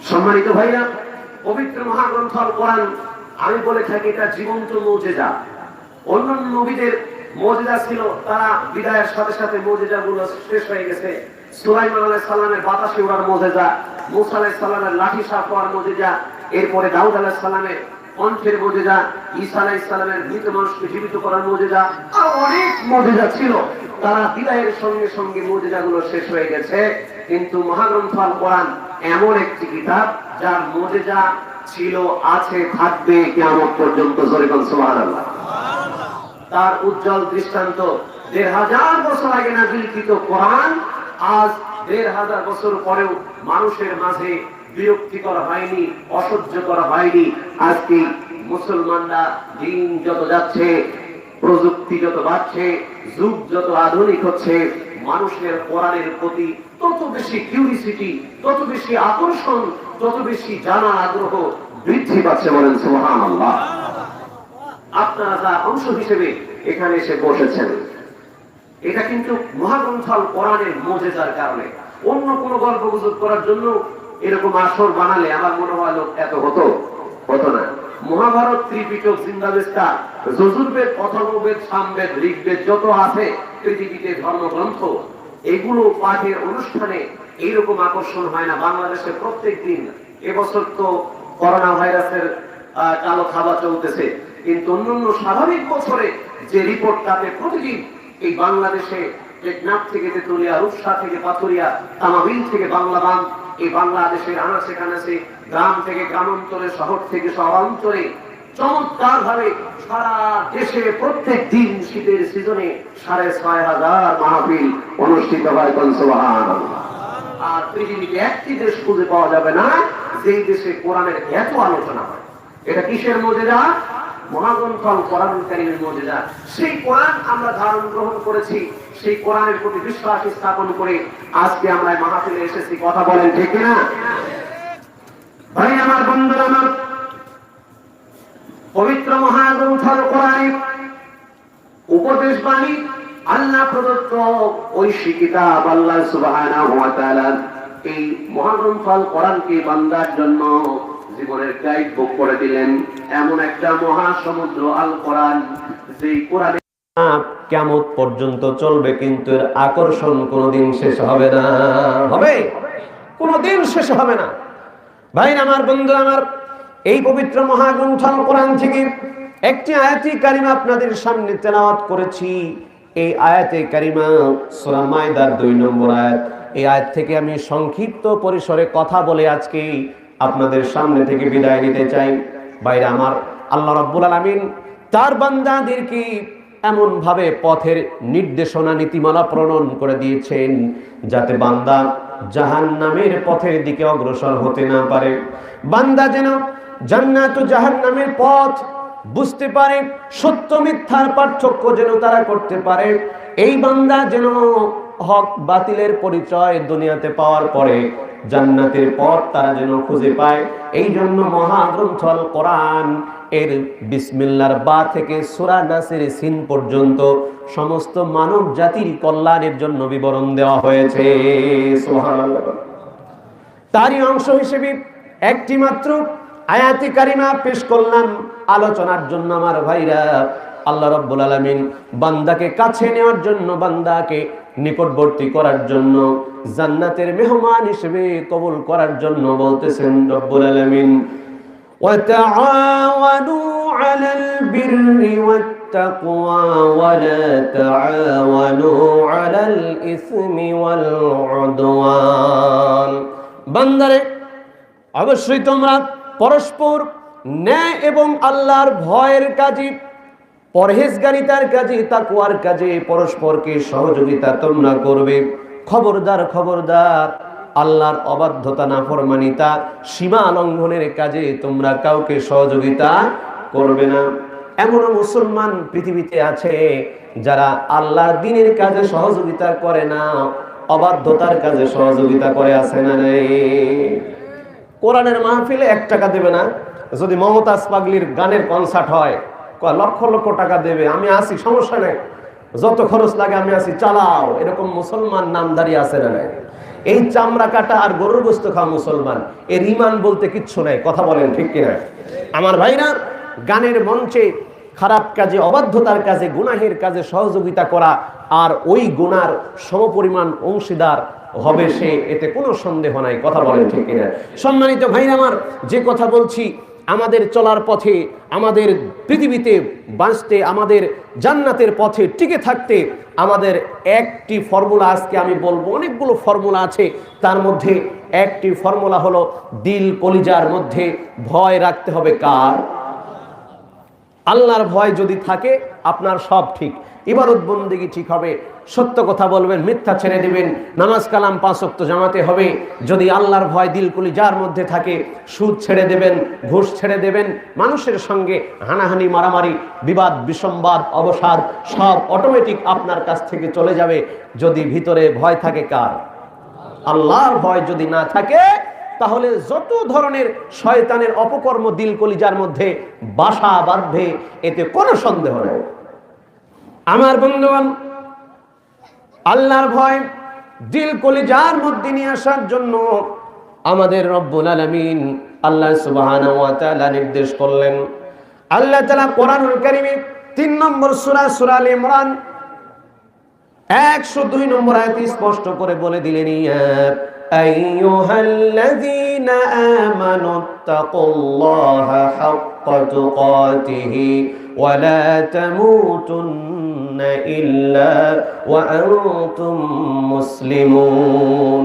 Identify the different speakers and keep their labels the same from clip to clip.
Speaker 1: সম্মানিত ভাইরা, পবিত্র মহাগ্রন্থ আল কোরআন আমি বলে থাকি এটা জীবন্ত মুজিজা। অন্যান্য নবীদের মুজিজা ছিল, তারা বিদায়ের সাথে সাথে মুজিজাগুলো শেষ হয়ে গেছে। সুলাইমান আলাইহিস সালামের বাতাসে ওড়ার মুজিজা, মূসা আলাইহিস সালামের লাঠি সাপ হওয়ার মুজিজা, এরপরে দাউদ আলাইহিস সালামের কণ্ঠের মুজিজা, ঈসা আলাইহিস সালামের মৃত মানুষকে জীবিত করার মুজিজা, আর অনেক মুজিজা ছিল। তারা বিদায়ের সঙ্গে সঙ্গে মুজিজাগুলো শেষ হয়ে গেছে। কিন্তু মহাগ্রন্থ আল কোরআন এমন একটি কিতাব যার মুজিজা ছিল, আছে, থাকবে কিয়ামত পর্যন্ত। জোরে বলুন সুবহানাল্লাহ। তার উজ্জ্বল দৃষ্টান্ত ১৫০০ বছর আগে নাযিলকৃত কোরআন আজ ১৫০০ বছর পরেও মানুষের মাঝে বিরক্তিকর হয়নি, অসহ্য করা হয়নি। আজকে মুসলমানরা দিন যত যাচ্ছে, প্রযুক্তি যত বাড়ছে, যুগ যত আধুনিক হচ্ছে, মানুষের কোরআনের প্রতি তত বেশি কিউরিসিটি, তত বেশি আকর্ষণ, তত বেশি জানার আগ্রহ বৃদ্ধি পাচ্ছে। বলেন সুবহানাল্লাহ। আপনারা তার অংশ হিসেবে এখানে এসে বসেছেন, এটা কিন্তু মহাগ্রন্থ আল কোরআনের মুজিজার কারণে। অন্য কোন গল্প গুজব করার জন্য এরকম আসর বানালে আমার মনে হয় লোক এত হতো না। মহাভারত, ত্রিপিটক, জিন্দাবেস্তা, যজুর্বেদ, অথর্ববেদ, সামবেদ, ঋগ্বেদ যত আছে পৃথিবীতে ধর্মগ্রন্থ, এগুলো পাঠের অনুষ্ঠানে এইরকম আকর্ষণ হয় না। বাংলাদেশে প্রত্যেক দিন, এবছর তো করোনা ভাইরাসের কালো থাবা চলতেছে, কিন্তু অন্যান্য স্বাভাবিক বছরে যে রিপোর্ট, তাতে প্রতিদিন এই বাংলাদেশে টেকনাফ থেকে তেতুলিয়া, রূপসা থেকে পাথুরিয়া, তামাবিল থেকে বাংলাবান, এই বাংলাদেশের আনাচে কানাচে, গ্রাম থেকে গ্রামাঞ্চলে, শহর থেকে শহরাঞ্চলে চমৎকার ভাবে সারা দেশে প্রত্যেক দিন শীতের সিজনে ৬৫০০ মাহফিল অনুষ্ঠিত হয়। সুবহানাল্লাহ। আর পৃথিবীতে একটি দেশ খুঁজে পাওয়া যাবে না যেই দেশে কোরআনের এত আলোচনা হয়। এটা কিসের মুজিজা? মহাগ্রন্থ আল কোরআনুল কারীমের মুজিজা। সেই কোরআন আমরা ধারণ গ্রহণ করেছি, সেই কোরআনের প্রতি বিশ্বাস স্থাপন করে আজকে আমরা মাহফিলে এসেছি। কথা বলেন ঠিক না ভাই? আমার বন্ধুরা, আমার পবিত্র মহাগ্রন্থ আল কোরআনের উপদেশ বাণী আল্লাহ প্রদত্ত ঐশী কিতাব, আল্লাহ সুবহানাহু ওয়া তাআলা এই মহাগ্রন্থ আল কোরআনকে বান্দার জন্য জীবনের গাইড বুক করে দিলেন। এমন একটা মহাসমুদ্র আল কোরআন, যেই কোরআনে কিয়ামত পর্যন্ত চলবে, কিন্তু এর আকর্ষণ কোনোদিন শেষ হবে না। কোনোদিন শেষ হবে না। ভাই আমার, বন্ধু আমার, এই পবিত্র মহাগ্রন্থ আল কোরআন থেকে একটি আয়াতে কারিমা আপনাদের সামনে তেলাওয়াত করেছি। এই আয়াতে কারিমা সূরা মাইদার ২ নম্বর আয়াত। এই আয়াত থেকে আমি সংক্ষিপ্ত পরিসরে কথা বলে আজকে আপনাদের সামনে থেকে বিদায় নিতে চাই। ভাইরা আমার, আল্লাহ রাব্বুল আলামিন তার বান্দাদেরকে এমন ভাবে পথের নির্দেশনা, নীতিমালা প্রণয়ন করে দিয়েছেন যাতে বান্দা জাহান্নামের পথের দিকে অগ্রসর হতে না পারে। বান্দা যেন জান্নাত ও জাহান্নামের পথ বুঝতে পারে, সত্য মিথ্যার পার্থক্য যেন তারা করতে পারে। এই বান্দা যেন হক বাতিলের পরিচয় দুনিয়াতে পাওয়ার পরে জান্নাতের পথ তারা যেন খুঁজে পায়। এই জন্য মহাগ্রন্থ আল কোরআন এর বিসমিল্লাহর বা থেকে সূরা নাসের সিন পর্যন্ত সমস্ত মানব জাতির কল্যাণের জন্য বিবরণ দেওয়া হয়েছে। সুবহানাল্লাহ। তারই অংশ হিসেবে একটি মাত্র আয়াতে কারিমা পেশ করলাম আলোচনার জন্য। আমার ভাইরা, আল্লাহ রাব্বুল আলামিন বান্দাকে কাছে নেওয়ার জন্য, বান্দাকে নিকটবর্তী করার জন্য, জান্নাতের মেহমান হিসেবে কবুল করার জন্য বলতেছেন রব্বুল আলামিন, ওয়া তাআওয়ানু আলাল বিররি ওয়াত তাকওয়া ওয়া লা তাআওয়ানু আলাল ইসমি ওয়াল উদওয়ান। বান্দারে, অবশ্যই তোমরা পরস্পর ন্যায় এবং আল্লাহর ভয়ের কাজে, পরহেজগারিতার কাজে, তাকওয়ার কাজে পরস্পরকে সহযোগিতা তোমরা করবে। খবরদার, খবরদার, আল্লাহর অবাধ্যতা, নাফরমানিতা, সীমা লঙ্ঘনের কাজে তোমরা কাউকে সহযোগিতা করবে না। এমনও মুসলমান পৃথিবীতে আছে যারা আল্লাহর দ্বীনের কাজে সহযোগিতা করে না, অবাধ্যতার কাজে সহযোগিতা করে। আছে না নাই? কোরআনের মাহফিলে 1 টাকা দেবে না। যদি মমতাজ পাগলির গানের কনসার্ট হয়, লক্ষ লক্ষ টাকা দেবে, আমি আসি, সমস্যা নেই, যত খরচ লাগে আমি আসি, চালাও। এরকম মুসলমান নামদারি আছে না নাই?
Speaker 2: এই চামড়া কাটা আর গরুর গোশত খাওয়া মুসলমান, এর ঈমান বলতে কিচ্ছু নাই। কথা বলেন ঠিক কিনা? আমার ভাইরা, গানের মঞ্চে খারাপ কাজে, অবাধ্যতার কাজে, গুনাহের কাজে সহযোগিতা করা আর ওই গুনার সমপরিমাণ অংশীদার হবে সে, এতে কোনো সন্দেহ নাই। কথা বলেন ঠিক কিনা? সম্মানিত ভাইরা আমার, যে কথা বলছি, আমাদের চলার পথে, আমাদের পৃথিবীতে বাঁচতে, আমাদের জান্নাতের পথে টিকে থাকতে আমাদের একটি ফর্মুলা আজকে আমি বলবো। অনেকগুলো ফর্মুলা আছে, তার মধ্যে একটি ফর্মুলা হলো দিল কলিজার মধ্যে ভয় রাখতে হবে। কার? আল্লাহর ভয় যদি থাকে আপনার সব ঠিক, ইবাদত বন্দেগী ঠিক হবে, সত্য কথা বলবেন, মিথ্যা ছেড়ে দিবেন, নামাজ কালাম 5 ওয়াক্ত জামাতে হবে। যদি আল্লাহর ভয় দিল কলিজার মধ্যে থাকে, সুদ ছেড়ে দেবেন, ঘুষ ছেড়ে দেবেন, মানুষের সঙ্গে হানাহানি, মারামারি, বিবাদ, বিসম্বাদ, অবসাদ সব অটোমেটিক আপনার কাছ থেকে চলে যাবে। যদি ভিতরে ভয় থাকে কার? আল্লাহর ভয় যদি না থাকে, তাহলে যত ধরনের শয়তানের অপকর্ম দিল কলিজার মধ্যে বাসা বাঁধবে, এতে কোনো সন্দেহ নেই। আমার বন্ধুগণ, আল্লাহর ভয় দিল কলিজার মধ্যে নিয়ে আসার জন্য আমাদের রব্বুল আলামিন আল্লাহ সুবহানাহু ওয়া তাআলা নির্দেশ করলেন। আল্লাহ তাআলা কোরআনুল কারীমে 3 নম্বর সূরা, সূরা আলে ইমরান 102 নম্বর আয়াতে স্পষ্ট করে বলে দিলেন, ইয়া আইয়ুহাল্লাযীনা আমানুত্তাকুল্লাহা হাক্কা তুকাতিহি ওয়া লা তামুতুন্না ইল্লা ওয়া আনতুম মুসলিমুন।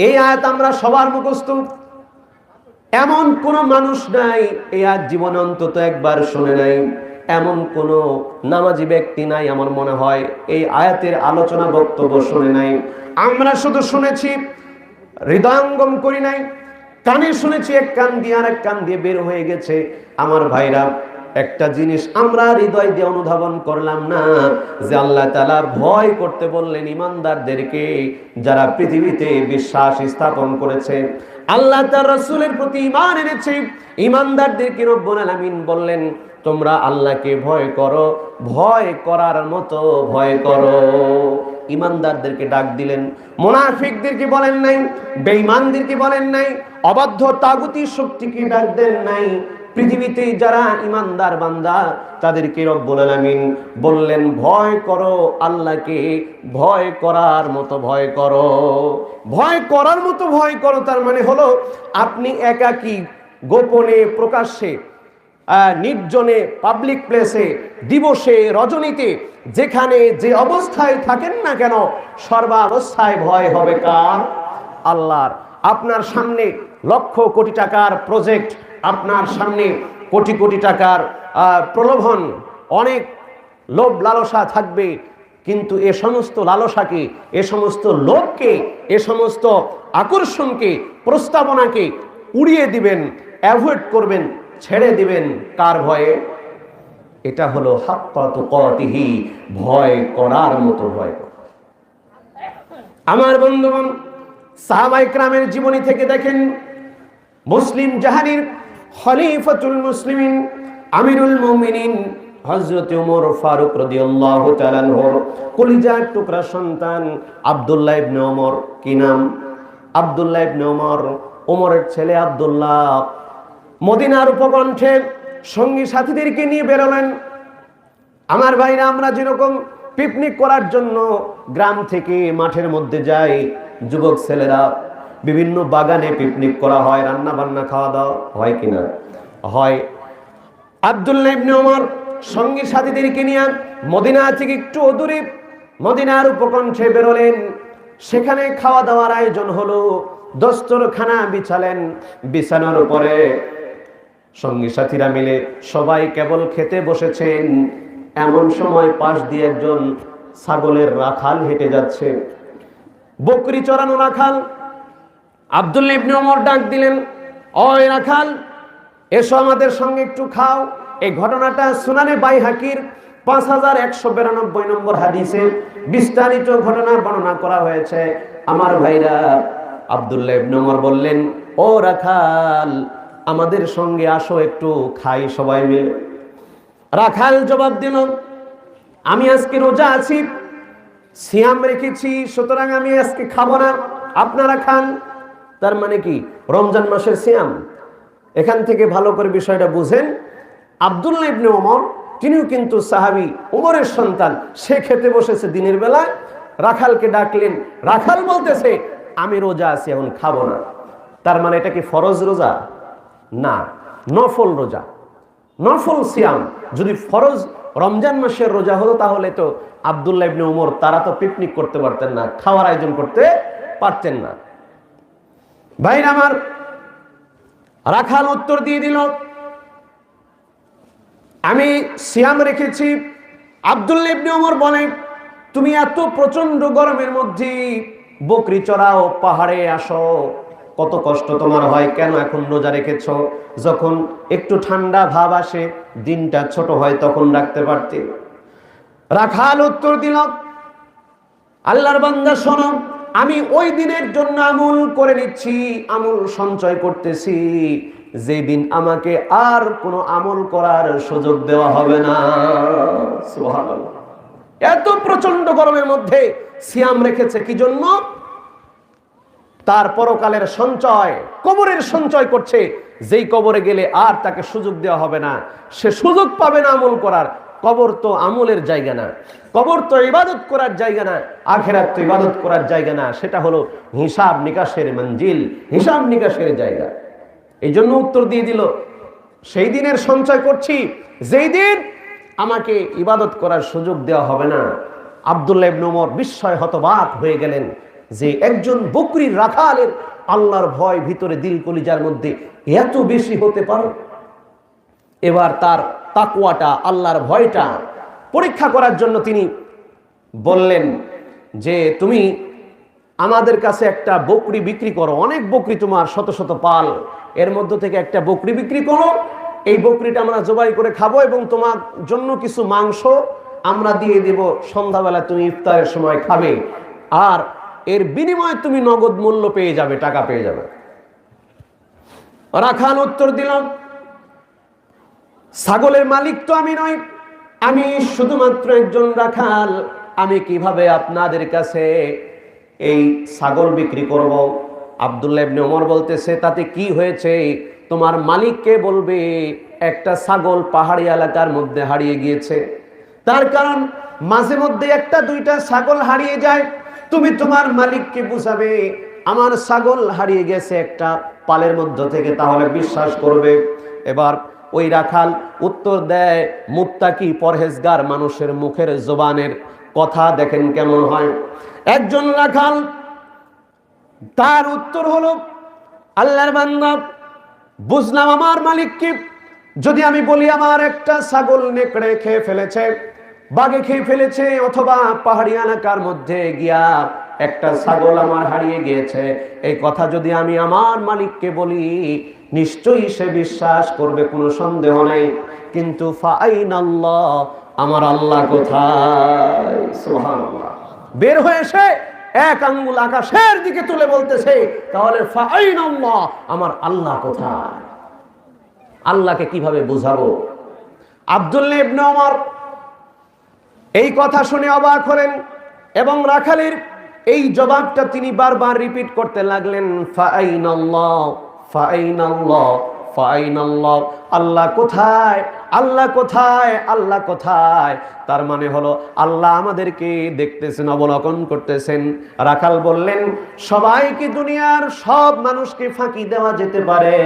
Speaker 2: এই আয়াত আমরা সবার মুখস্থ, এমন কোন মানুষ নাই এই আয়াত জীবনে অন্তত একবার শুনে নাই, এমন কোন নামাজি ব্যক্তি নাই আমার মনে হয় এই আয়াতের আলোচনা বক্তব্য শুনে নাই। আমরা শুধু শুনেছি, হৃদয়ঙ্গম করি নাই, কানে শুনেছি, এক কান দিয়ে আর এক কান দিয়ে বের হয়ে গেছে। আমার ভাইরা, একটা জিনিস আমরা হৃদয় দিয়ে অনুধাবন করলাম না, যে আল্লাহ তাআলা ভয় করতে বললেন ইমানদারদেরকে, যারা পৃথিবীতে বিশ্বাস স্থাপন করেছে, আল্লাহ তার রাসূলের প্রতি ঈমান এনেছে, ইমানদারদেরকে রব্বুল আলামিন বললেন তোমরা আল্লাহকে ভয় করো, ভয় করার মতো ভয় করো। ইমানদারদেরকে ডাক দিলেন, মুনাফিকদেরকে বলেন নাই, বেঈমানদেরকে বলেন নাই, অবাধ্য তাগুতি শক্তিকে ডাক দেন নাই। পৃথিবীতে যারা ইমানদার বান্দা তাদেরকে রব্বুল আলামিন বললেন ভয় করো আল্লাহকে, ভয় করার মতো ভয় করো। ভয় করার মতো ভয় করো তার মানে হলো আপনি একাকী, গোপনে, প্রকাশ্যে, নির্জনে, পাবলিক প্লেসে, দিবসে, রজনীতে, যেখানে যে অবস্থায় থাকেন না কেন, সর্বাবস্থায় ভয় হবে কার? আল্লাহর। আপনার সামনে লক্ষ কোটি টাকার প্রজেক্ট, আপনার সামনে কোটি কোটি টাকার প্রলোভন, অনেক লোভ লালসা থাকবে, কিন্তু এ সমস্ত লালসাকে, এ সমস্ত লোভকে, এ সমস্ত আকর্ষণকে, প্রস্তাবনাকে উড়িয়ে দিবেন, অ্যাভয়েড করবেন, ছেড়ে দিবেন। কার ভয়ে? এটা হলো হাক্কা তুকাতিহি, ভয় করার মতো ভয়। আমার বন্ধুগণ, সাহাবায়ে কেরামের জীবনী থেকে দেখেন, মুসলিম জাহানের খলিফাতুল মুসলিমিন, আমিরুল মুমিনিন হযরত ওমর ফারুক রাদিয়াল্লাহু তাআলা আনহুর কলিজার টুকরা সন্তান আব্দুল্লাহ ইবনে ওমর। কি নাম? আব্দুল্লাহ ইবনে ওমর, ওমরের ছেলে আব্দুল্লাহ। মদিনার উপকণ্ঠে সঙ্গী সাথীদেরকে নিয়ে বেরোলেন। আমার ভাইরা, আমরা যেরকম পিকনিক করার জন্য গ্রাম থেকে মাঠের মধ্যে যাই, যুবক ছেলেরা বিভিন্ন বাগানে পিকনিক করা হয়, রান্না বান্না খাওয়া দাওয়া হয় কিনা? হয়। আব্দুল্লাহ ইবনে ওমর সঙ্গী সাথীদেরকে নিয়ে মদিনা থেকে একটু দূরে মদিনার উপকণ্ঠে বেরোলেন। সেখানে খাওয়া দাওয়ার আয়োজন হলো, দস্তরখানা বিছালেন, বিছানোর উপরে সঙ্গী সাথীরা মিলে সবাই কেবল খেতে বসেছেন। এমন সময় পাশ দিয়ে একজন ছাগলের রাখাল হেঁটে যাচ্ছে, বকরি চড়ানো রাখাল। আব্দুল্লাহ ইবনে ওমর ডাক দিলেন, ওই রাখাল, এসো আমাদের সঙ্গে একটু খাও। এই ঘটনাটা সুনানে বাইহাকির 5192 নম্বর হাদিসে বিস্তারিত ঘটনার বর্ণনা করা হয়েছে। আমার ভাইরা, আব্দুল্লাহ ইবনে ওমর বললেন, ও রাখাল, আমাদের সঙ্গে আসো, একটু খাই সবাই মিলে। রাখাল জবাব দিল, আমি আজকে রোজা আছি, সিয়াম রেখেছি, সুতরাং আমি আজকে খাবো না। আপনারা খান। তার মানে কি রমজান মাসের সিয়াম। এখান থেকে ভালো করে বিষয়টা বুঝেন। আব্দুল্লাহ ইবনে ওমর তিনিও কিন্তু সাহাবী, ওমরের সন্তান। সে খেতে বসেছে দিনের বেলায়, রাখালকে ডাকলেন। রাখাল বলতেছে আমি রোজা আছি, এখন খাবো না। তার মানে এটা কি ফরজ রোজা? না, নফল রোজা, নফল সিয়াম। যদি ফরজ রমজান মাসের রোজা হলো তাহলে তো আব্দুল্লাহ ইবনে ওমর তারা তো পিকনিক করতে পারতেন না, খাওয়ার আয়োজন করতে পারতেন না। ভাইরা আমার, রাখাল উত্তর দিয়ে দিল আমি সিয়াম রেখেছি। আব্দুল্লাহ ইবনে ওমর বলে তুমি এত প্রচন্ড গরমের মধ্যে বকরি চড়াও, পাহাড়ে আসো, কত কষ্ট তোমার হয়, কেন এখন রোজা রেখেছ? যখন একটু ঠান্ডা ভাব আসে, দিনটা ছোট হয়, তখন রাখতে পারতে। রাখাল উত্তর দিল আল্লাহর বান্দা শোনো, আমি ওই দিনের জন্য আমল করে নিচ্ছি, আমল সঞ্চয় করতেছি, যে দিন আমাকে আর কোনো আমল করার সুযোগ দেওয়া হবে না। সুবহানাল্লাহ। এত প্রচন্ড গরমের মধ্যে সিয়াম রেখেছে কি জন্য? তার পরকালের সঞ্চয়, কবরের সঞ্চয় করছে, যেই কবরে গেলে আর তাকে সুযোগ দেওয়া হবে না, সে সুযোগ পাবে না আমল করার। কবর তো আমলের জায়গা না, কবর তো ইবাদত করার জায়গা না, আখিরাত তো ইবাদত করার জায়গা না, সেটা হলো হিসাব নিকাশের মঞ্জিল, হিসাব নিকাশের জায়গা। এই জন্য উত্তর দিয়ে দিল সেই দিনের সঞ্চয় করছি যেই দিন আমাকে ইবাদত করার সুযোগ দেওয়া হবে না। আব্দুল্লাহ ইবনে ওমর বিস্ময় হতবাক হয়ে গেলেন যে একজন বকরির রাখালের আল্লাহর ভয় ভিতরে দিল কলিজার মধ্যে এত বেশি হতে পারে। এবার তার তাকওয়াটা, আল্লাহর ভয়টা পরীক্ষা করার জন্য তিনি বললেন যে তুমি আমাদের কাছে একটা বকরি বিক্রি করো, অনেক বকরি তোমার, শত শত পাল, এর মধ্য থেকে একটা বকরি বিক্রি করো, এই বকরিটা আমরা জবাই করে খাবো এবং তোমার জন্য কিছু মাংস আমরা দিয়ে দেব, সন্ধ্যাবেলা তুমি ইফতারের সময় খাবে, আর এর বিনিময়ে তুমি নগদ মূল্য পেয়ে যাবে, টাকা পেয়ে যাবে। রাখাল উত্তর দিল ছাগলের মালিক তো আমি নই, আমি শুধুমাত্র একজন রাখাল, আমি কিভাবে আপনাদের কাছে এই ছাগল বিক্রি করব? আব্দুল্লাহ ইবনে ওমর বলতেছে তাতে কি হয়েছে, তোমার মালিককে বলবে একটা ছাগল পাহাড়ি এলাকার মধ্যে হারিয়ে গিয়েছে, তার কারণ মাঝে মধ্যে একটা দুইটা ছাগল হারিয়ে যায়, তুমি তোমার মালিককে বুঝাবে আমার ছাগল হারিয়ে গেছে একটা পালের মধ্য থেকে, তাহলে বিশ্বাস করবে। এবার ওই রাখাল উত্তর দেয় মুত্তাকি পরহেজগার মানুষের মুখের জবানের কথা দেখেন কেমন হয়। একজন রাখাল, তার উত্তর হলো আল্লাহর বান্দা বুঝলাম আমার মালিককে যদি আমি বলি আমার একটা ছাগল নেকড়ে খেয়ে ফেলেছে, বাঘে খেয়ে ফেলেছে, অথবা পাহাড়ি এলাকার মধ্যে গিয়া একটা ছাগল আমার হারিয়ে গিয়েছে, এই কথা যদি আমি আমার মালিককে বলি নিশ্চয়ই সে বিশ্বাস করবে, কোনো সন্দেহ নেই। কিন্তু ফাআইনাল্লাহ, আমার আল্লাহ কোথায়? সুবহানাল্লাহ। বের হয়ে এসে এক আঙ্গুল আকাশের দিকে তুলে বলতেছে তাহলে ফাআইনাল্লাহ, আমার আল্লাহ কোথায়? আল্লাহকে কিভাবে বুঝাবো? আব্দুল্লাহ ইবনে ওমর এই কথা শুনে অবাক হলেন এবং রাখালের এই জবাবটা তিনি বারবার রিপিট করতে লাগলেন, ফাআইনাল্লাহ, ফাআইনাল্লাহ, ফাআইনাল্লাহ, আল্লাহ কোথায়, আল্লাহ কোথায়, আল্লাহ কোথায়? তার মানে হলো আল্লাহ আমাদেরকে দেখতেছেন, অবলোকন করতেছেন। রাখাল বললেন সবাইকে, দুনিয়ার সব মানুষকে ফাঁকি দেওয়া যেতে পারে,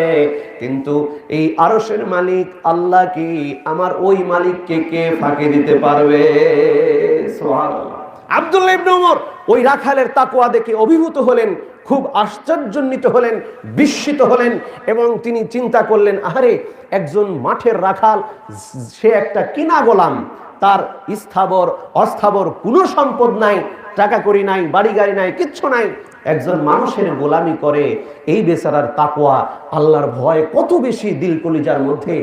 Speaker 2: কিন্তু এই আরশের মালিক আল্লাহ কি, আমার ওই মালিককে কে ফাঁকি দিতে পারবে? সুবহানাল্লাহ। আব্দুল্লাহ ইবনে ওমর ওই রাখালের তাকওয়া দেখে অভিভূত হলেন, খুব আশ্চর্যান্বিত হলেন, বিস্মিত হলেন এবং তিনি চিন্তা করলেন আহারে একজন মাঠের রাখাল, সে একটা কিনা গোলাম, তার স্থাবর অস্থাবর কোনো সম্পদ নাই, টাকা করি নাই, বাড়ি গাড়ি নাই, কিচ্ছু নাই, একজন মানুষের গোলামি করে, এই বেচারার তাকওয়া, আল্লাহর ভয় কত বেশি দিল কলিজার মধ্যে।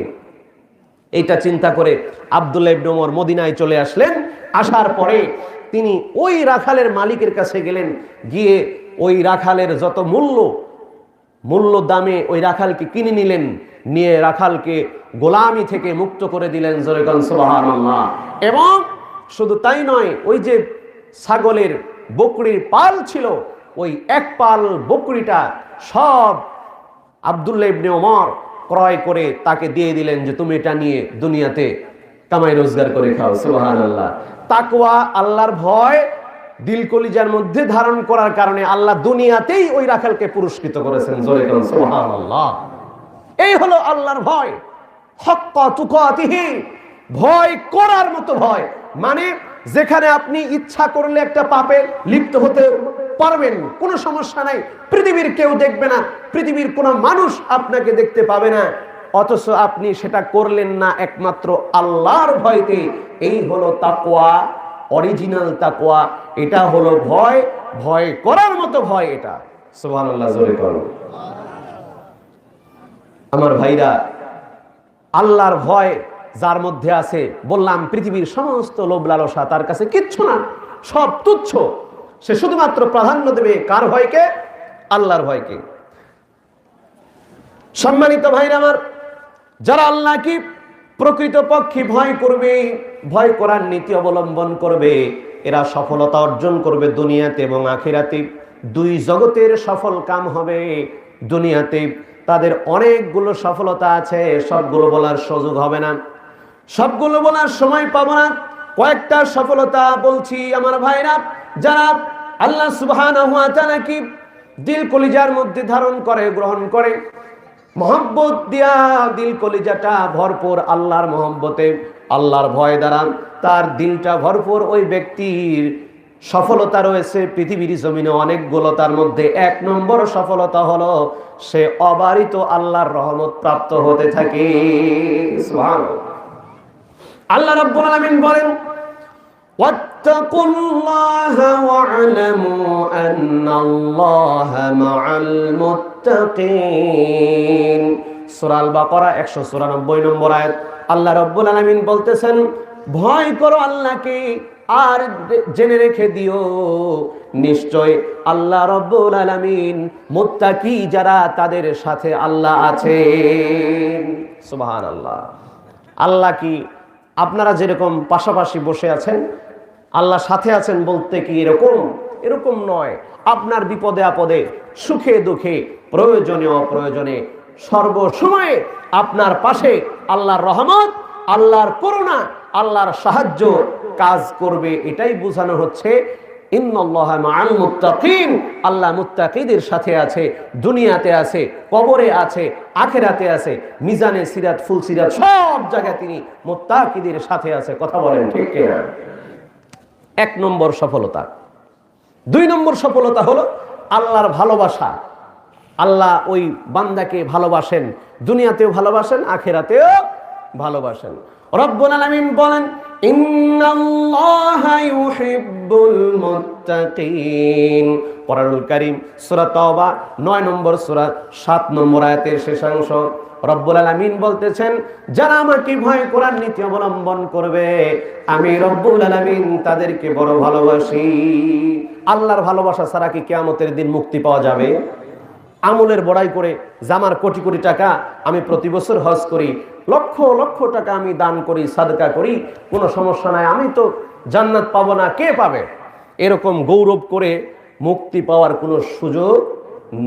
Speaker 2: এইটা চিন্তা করে আব্দুল্লাহ ইবনে ওমর মদিনায় চলে আসলেন। আসার পরে তিনি ওই রাখালের মালিকের কাছে গেলেন, গিয়ে ওই রাখালের যত মূল্য দামে ওই রাখালকে কিনে নিলেন, নিয়ে রাখালকে গোলামি থেকে মুক্ত করে দিলেন। জোরে কোন সুবহানাল্লাহ। এবং শুধু তাই নয়, ওই যে ছাগলের বকরির পাল ছিল, ওই এক পাল বকরিটা সব আব্দুল্লাহ ইবনে ওমর ক্রয় করে তাকে দিয়ে দিলেন যে তুমি এটা নিয়ে দুনিয়াতে কামাই রোজগার করে খাও। সুবহানাল্লাহ। তাকওয়া, আল্লাহর ভয় দিল কলিজার মধ্যে ধারণ করার কারণে আল্লাহ দুনিয়াতেই ওই রাখালকে পুরস্কৃত করেছেন। জোরে বলুন সুবহানাল্লাহ। এই হলো আল্লাহর ভয়, হাক্কা তুকাতিহি, ভয় করার মতো ভয়। মানে যেখানে আপনি ইচ্ছা করলে একটা পাপে লিপ্ত হতে পারবেন, কোনো সমস্যা নাই, পৃথিবীর কেউ দেখবে না, পৃথিবীর কোনো মানুষ আপনাকে দেখতে পাবে না, অথচ আপনি সেটা করলেন না একমাত্র আল্লাহর ভয়তে। এই হলো তাকওয়া, অরিজিনাল তাকওয়া। এটা হলো ভয়, ভয় করার মতো ভয় এটা। সুবহানাল্লাহ, জোরে বলুন। আমার ভাইরা, আল্লাহর ভয় যার মধ্যে আছে, বললাম পৃথিবীর সমস্ত লোভ লালসা তার কাছে কিচ্ছু না, সব তুচ্ছ। সে শুধুমাত্র প্রাধান্য দেবে কার ভয়কে? আল্লাহর ভয়কে। সম্মানিত ভাইরা আমার, যারা আল্লাহকে প্রকৃতপক্ষে ভয় করবে, ভয় করার নীতি অবলম্বন করবে, এরা সফলতা অর্জন করবে দুনিয়াতে এবং আখিরাতে। দুই জগতের সফল কাম হবে। দুনিয়াতে তাদের অনেকগুলো সফলতা আছে, সবগুলো বলার সুযোগ হবে না, সবগুলো বলার সময় পাবো না। কয়েকটা সফলতা বলছি আমার ভাইরা, যারা আল্লাহ সুবহানাহু ওয়া তাআলা কি দিল কলিজার মধ্যে ধারণ করে, গ্রহণ করে, মহব্বত দিয়া দিল কলিজাটা ভরপুর আল্লাহর মহব্বতে, আল্লাহর ভয় দ্বারা তার দিলটা ভরপুর, ওই ব্যক্তির সফলতা রয়েছে পৃথিবীর জমিনে অনেকগুলো। তার মধ্যে 1 নম্বর সফলতা হলো সে অবারিত আল্লাহর রহমত প্রাপ্ত হতে থাকে। সুবহানাল্লাহ। আল্লাহ রাব্বুল আলামিন বলেন, ওয়াত্তাকুল্লাহা ওয়া'লামু আন্নাল্লাহা মা'আল মুত্তাকিন। সূরা আল বাকারা 194 নম্বর আয়াত। আল্লাহ রাব্বুল আলামিন বলতেছেন, ভয় করো আল্লাহকে, আর জেনে রেখে দিও নিশ্চয় আল্লাহ রাব্বুল আলামিন মুত্তাকি যারা তাদের সাথে আল্লাহ আছেন। সুবহানাল্লাহ। আল্লাহ কি আপনারা যেরকম পাশাপাশি বসে আছেন, আল্লাহ সাথে আছেন বলতে কি এরকম? এরকম নয়। আপনার বিপদে আপদে, সুখে দুঃখে, প্রয়োজনে অপ্রয়োজনে, সর্বসময়ে আপনার পাশে আল্লাহর রহমত, আল্লাহর করুণা, আল্লাহর সাহায্য কাজ করবে। এটাই বোঝানো হচ্ছে ইন্নাল্লাহা মা'আল মুত্তাকিন। আল্লাহ মুত্তাকিদের সাথে আছে, দুনিয়াতে আছে, কবরে আছে, আখিরাতে আছে, মিজানে সিরাত, ফুল সিরাত, সব জায়গায় তিনি মুত্তাকিদের সাথে আছে। কথা বলেন ঠিক কিনা? 1 নম্বর সফলতা। 2 নম্বর সফলতা হলো আল্লাহর ভালোবাসা। আল্লাহ ওই বান্দাকে ভালোবাসেন, দুনিয়াতেও ভালোবাসেন, আখিরাতেও ভালোবাসেন। রব্বুল আলামিন বলেন, ইন্নাল্লাহা ইউহিব্বুল মুত্তাকিন। কোরআনুল কারীম সূরা তাওবা 9 নম্বর সূরা 7 নম্বর আয়াতের শেষাংশ। রব্বুল আলামিন বলতেছেন, যারা আমাকে ভয় করার নীতি অবলম্বন করবে, আমি রব্বুল আলামিন তাদেরকে বড় ভালোবাসি। আল্লাহর ভালোবাসা ছাড়া কি কিয়ামতের দিন মুক্তি পাওয়া যাবে? আমলের বড়াই করে জামার কোটি কোটি টাকা আমি প্রতি বছর হজ করি, লক্ষ লক্ষ টাকা আমি দান করি, সাদকা করি, কোনো সমস্যা নাই, আমি তো জান্নাত পাবো না, কে পাবে? এরকম গৌরব করে মুক্তি পাওয়ার কোনো সুযোগ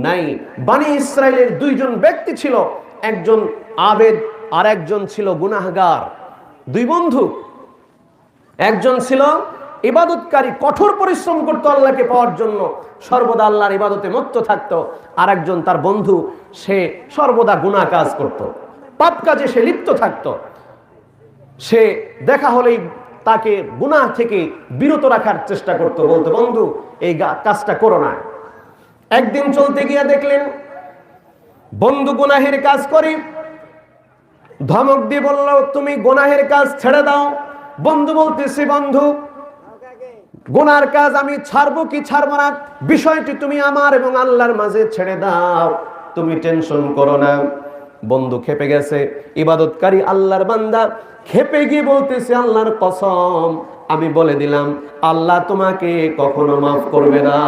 Speaker 2: নাই। বনি ইসরাইলের 2 জন ব্যক্তি ছিল, একজন আবেদ আর একজন ছিল গুনাহগার। 2 বন্ধু। একজন ছিল ইবাদতকারী, কঠোর পরিশ্রম করতো আল্লাহকে পাওয়ার জন্য, সর্বদা আল্লাহর ইবাদতে মত্ত থাকতো। আর একজন তার বন্ধু, সে সর্বদা গুনাহ কাজ করত, পাপ কাজে সে লিপ্ত থাকতো। সে দেখা হলেই তাকে গুনাহ থেকে বিরত রাখার চেষ্টা করতো, বলতো, বন্ধু এই কাজটা করো না। একদিন চলতে গিয়ে দেখলেন বন্ধু গুনাহের কাজ করে, ধমক দিয়ে বলল, তুমি গুনাহের কাজ ছেড়ে দাও। বন্ধু বলতেছে, বন্ধু গুনার কাজ আমি ছাড়বো কি ছাড়বো না, বিষয়টি তুমি আমার এবং আল্লাহর মাঝে ছেড়ে দাও, তুমি টেনশন করো না। বন্ধু খেপে গেছে, ইবাদতকারী আল্লাহর বান্দা খেপে গিয়ে বলতেছে, আল্লাহর কসম আমি বলে দিলাম আল্লাহ তোমাকে কখনো মাফ করবে না।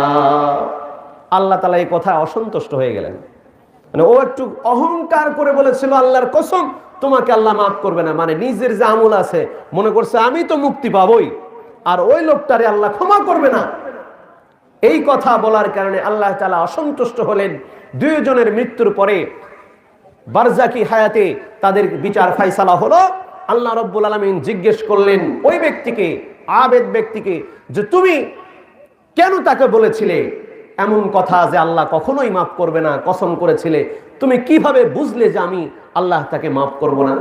Speaker 2: আল্লাহ তাআলা এই কথা অসন্তুষ্ট হয়ে গেলেন। মানে ও একটু অহংকার করে বলেছিল, আল্লাহর কসম তোমাকে আল্লাহ মাফ করবে না, মানে নিজের যে আমল আছে মনে করছে আমি তো মুক্তি পাবই, আর ওই লোকটারে আল্লাহ ক্ষমা করবে না। এই কথা বলার কারণে আল্লাহ তাআলা অসন্তুষ্ট হলেন। দুইজনের মৃত্যুর পরে বারজাকি হায়াতে তাদের বিচার ফায়সালা হলো। আল্লাহ রাব্বুল আলামিন জিজ্ঞেস করলেন ওই ব্যক্তিকে, আবেদ ব্যক্তিকে, যে তুমি কেন তাকে বলেছিলে এমন কথা যে আল্লাহ কখনোই মাফ করবে না, কসম করেছিলে, তুমি কিভাবে বুঝলে যে আমি আল্লাহ তাকে মাফ করব না?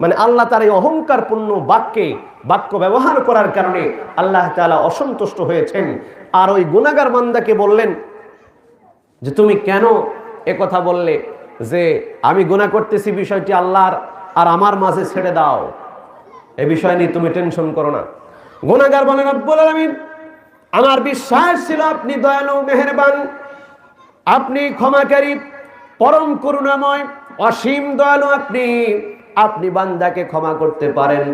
Speaker 2: মানে আল্লাহ তার এই অহংকারপূর্ণ বাক্য ব্যবহার করার কারণে আল্লাহ তাআলা অসন্তুষ্ট হয়েছেন। আর ওই গুনাহগার বান্দাকে বললেন যে তুমি কেন কথা বললে যে আমি গুনাহ করতেছি, বিষয়টি আল্লাহর আর আমার মাঝে ছেড়ে দাও, এই বিষয় নিয়ে তুমি টেনশন করো না। গুনাহগার বলেন রব্বুল আলামিন, আমার বিশ্বাস ছিল আপনি দয়ালু মেহেরবান, আপনি ক্ষমাকারী, পরম করুণাময়, অসীম দয়ালু, আপনি বান্দাকে ক্ষমা করতে পারেন,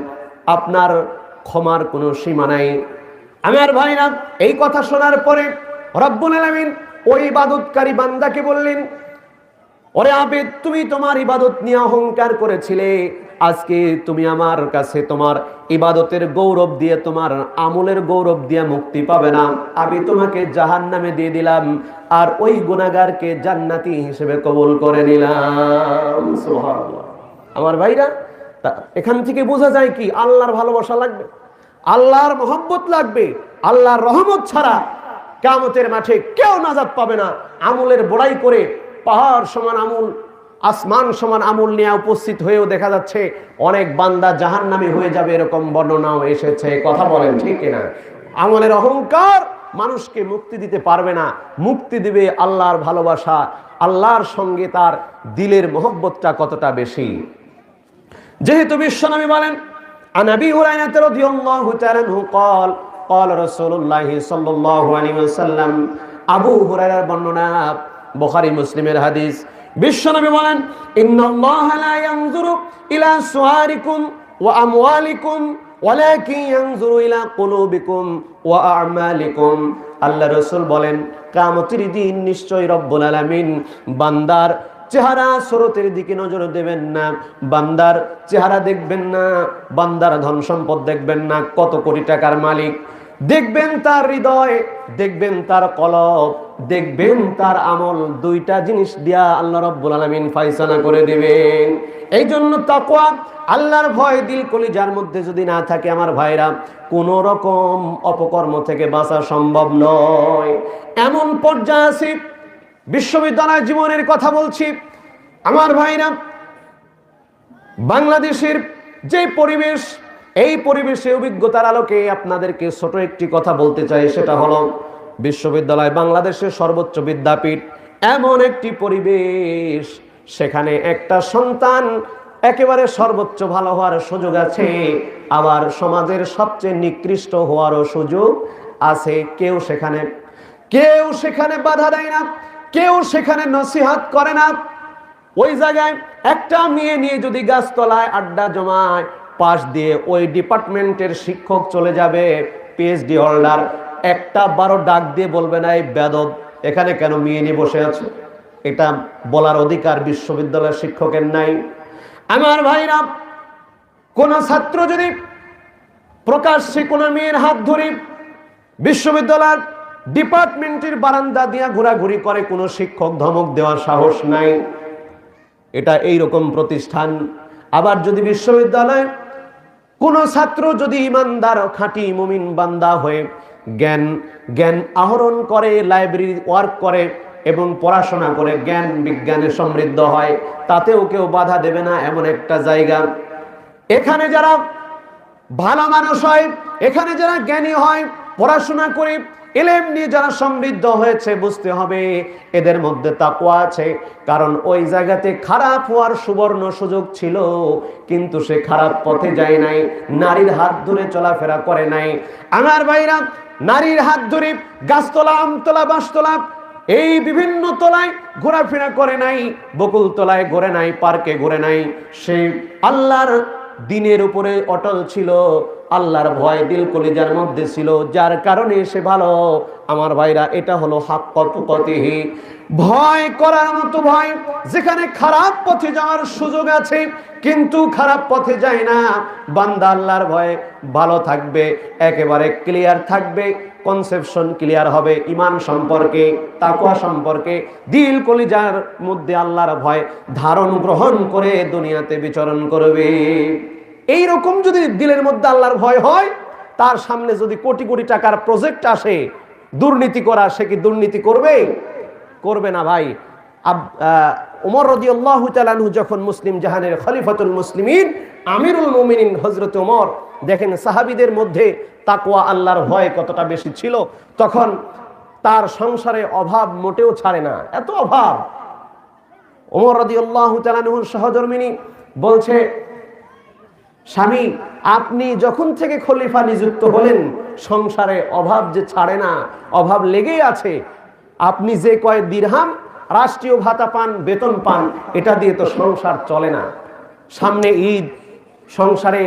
Speaker 2: আপনার ক্ষমার কোনো সীমা নাই। আমার ভাইরা, এই কথা শোনার পরে রব্বুল আলামিন ওই ইবাদতকারী বান্দাকে বললেন, ওরে আবেদ, তুমি তোমার ইবাদত নিয়ে অহংকার করেছিলে, আজকে তুমি আমার কাছে তোমার ইবাদতের গৌরব দিয়ে, তোমার আমলের গৌরব দিয়ে মুক্তি পাবে না। আমি তোমাকে জাহান্নামে দিয়ে দিলাম, আর ওই গুনাহগারকে জান্নাতি হিসেবে কবুল করে নিলাম। সুবহানাল্লাহ। আমার ভাইরা, এখান থেকে বোঝা যায় কি, আল্লাহর ভালোবাসা লাগবে, আল্লাহর মহব্বত লাগবে। আল্লাহর রহমত ছাড়া কিয়ামতের মাঠে কেউ নাজাত পাবে না। আমলের বড়াই করে পাহাড় সমান আমল, আসমান সমান আমল নিয়ে উপস্থিত হয়েও দেখা যাচ্ছে অনেক বান্দা জাহান্নামী হয়ে যাবে, এরকম বর্ণনাও এসেছে। কথা বলেন ঠিক কিনা? আমলের অহংকার মানুষকে মুক্তি দিতে পারবে না। মুক্তি দিবে আল্লাহর ভালোবাসা, আল্লাহর সঙ্গে তার দিলের মহব্বতটা কতটা বেশি। যেহেতু বিশ্বনবী বলেন, আন আবি হুরায়রা রাদিয়াল্লাহু তাআলা আনহু قال قال رسول الله صلى الله عليه وسلم, আবু হুরায়রার বর্ণনা, বুখারী মুসলিমের হাদিস। বিশ্বনবী বলেন, ইন্নাল্লাহা লা ইয়ানজুরু ইলা সুআরিকুম ওয়া আমওয়ালিকুম ওয়ালাকিন ইয়ানজুরু ইলা কুলুবিকুম ওয়া আ'মালিকুম। আল্লাহ রাসূল বলেন, কিয়ামতের দিন নিশ্চয়ই রব্বুল আলামিন বান্দার চেহারা সুরতের দিকে নজর দেবেন না, বান্দার চেহারা দেখবেন না, বান্দার ধন সম্পদ দেখবেন না, কত কোটি টাকার মালিক, দেখবেন তার হৃদয়, দেখবেন তার কলব, দেখবেন তার আমল। দুইটা জিনিস দিয়া আল্লাহ রাব্বুল আলামিন ফায়সালা করে দিবেন। এই জন্য তাকওয়া, আল্লাহর ভয় দিল কলিজার মধ্যে যদি না থাকে আমার ভাইরা, কোন রকম অপকর্ম থেকে বাঁচা সম্ভব নয়। এমন পর্যায়ে আছে, বিশ্ববিদ্যালয় জীবনের কথা বলছি আমার ভাইরা, বাংলাদেশের যে পরিবেশ, এই পরিবেশে অভিজ্ঞতার আলোকে আপনাদেরকে ছোট একটি কথা বলতে চাই। সেটা হলো, বিশ্ববিদ্যালয় বাংলাদেশের সর্বোচ্চ বিদ্যাপীঠ, এমন একটি পরিবেশ, সেখানে একটা সন্তান একেবারে সর্বোচ্চ ভালো হওয়ার সুযোগ আছে, আবার সমাজের সবচেয়ে নিকৃষ্ট হওয়ারও সুযোগ আছে। কেউ সেখানে বাধা দেয় না, কেউ সেখানে নসিহত করে না। ওই জায়গায় একটা মেয়ে নিয়ে যদি গাছতলায় আড্ডা জমায়, পাশ দিয়ে ওই ডিপার্টমেন্টের শিক্ষক চলে যাবে, পিএইচডি হোল্ডার, একটা 12 ডাক দিয়ে বলবে না, এই বেদব, এখানে কেন মেয়ে নিয়ে বসে আছো? এটা বলার অধিকার বিশ্ববিদ্যালয়ের শিক্ষকের নাই। আমার ভাইরা, কোন ছাত্র যদি প্রকাশ্যে কোন মেয়ের হাত ধরে বিশ্ববিদ্যালয়ের ডিপার্টমেন্টের বারান্দা দিয়া ঘোরাঘুরি করে, কোনো শিক্ষক ধমক দেওয়ার সাহস নাই। এটা এইরকম প্রতিষ্ঠান। আবার যদি বিশ্ববিদ্যালয়ে কোন ছাত্র যদি ইমানদার খাঁটি মুমিন বান্দা হয়ে জ্ঞান আহরণ করে, লাইব্রেরি ওয়ার্ক করে এবং পড়াশোনা করে জ্ঞান বিজ্ঞানে সমৃদ্ধ হয়, তাতেও কেউ বাধা দেবে না। এমন একটা জায়গা, এখানে যারা ভালো মানুষ হয়, এখানে যারা জ্ঞানী হয়, পড়াশোনা করে ইলম নিয়ে যারা সমৃদ্ধ হয়েছে, বুঝতে হবে এদের মধ্যে তাকওয়া আছে। কারণ ওই জায়গাতে খারাপ হওয়ার সুবর্ণ সুযোগ ছিল, কিন্তু সে খারাপ পথে যায় নাই, নারীর হাত ধরে চলাফেরা করে নাই। আমার ভাইরা, নারীর হাত ধরে গাছতলা, আমতলা, বাঁশতলা, এই বিভিন্ন তলায় ঘোরাফেরা করে নাই, বকুল তলায় ঘুরে নাই, পার্কে ঘুরে নাই। সে আল্লাহর দিনের উপরে অটল ছিল, আল্লাহর ভয় দিল কলিজার মধ্যে ছিল, যার কারণে সে ভালো। আমার ভাইরা, এটা হলো হাক্কাত তুকাতিহি, ভয় করার মতো ভয়। যেখানে খারাপ পথে যাওয়ার সুযোগ আছে কিন্তু খারাপ পথে যায় না, বান্দা আল্লাহর ভয়ে ভালো থাকবে, একেবারে ক্লিয়ার থাকবে, কনসেপশন ক্লিয়ার হবে ঈমান সম্পর্কে, তাকওয়া সম্পর্কে, দিল কলিজার মধ্যে আল্লাহর ভয় ধারণ গ্রহণ করে দুনিয়াতে বিচরণ করবে। এই রকম যদি দিলের মধ্যে আল্লাহর ভয় হয়, তার সামনে যদি কোটি কোটি টাকার প্রজেক্ট আসে দুর্নীতি করা, সে কি দুর্নীতি করবে? করবে না ভাই। ওমর রাদিয়াল্লাহু তাআলা আনহু যখন মুসলিম জাহানের খলিফাতুল মুসলিমিন, আমিরুল মুমিনিন হযরত ওমর, দেখেন সাহাবীদের মধ্যে তাকওয়া আল্লাহর ভয় কতটা বেশি ছিল। তখন তার সংসারে অভাব মোটেও ছাড়ে না, এত অভাব। ওমর রাদিয়াল্লাহু তাআলা আনহুর সহধর্মিনী বলছে, স্বামী, আপনি যখন থেকে খলিফা নিযুক্ত হলেন সংসারে অভাব যে ছাড়ে না, অভাব লেগেই আছে। আপনি যে কয় দিরহাম রাষ্ট্রীয় ভাতা পান, বেতন পান, এটা দিয়ে তো সংসার চলে না। সামনে ঈদ, সংসারে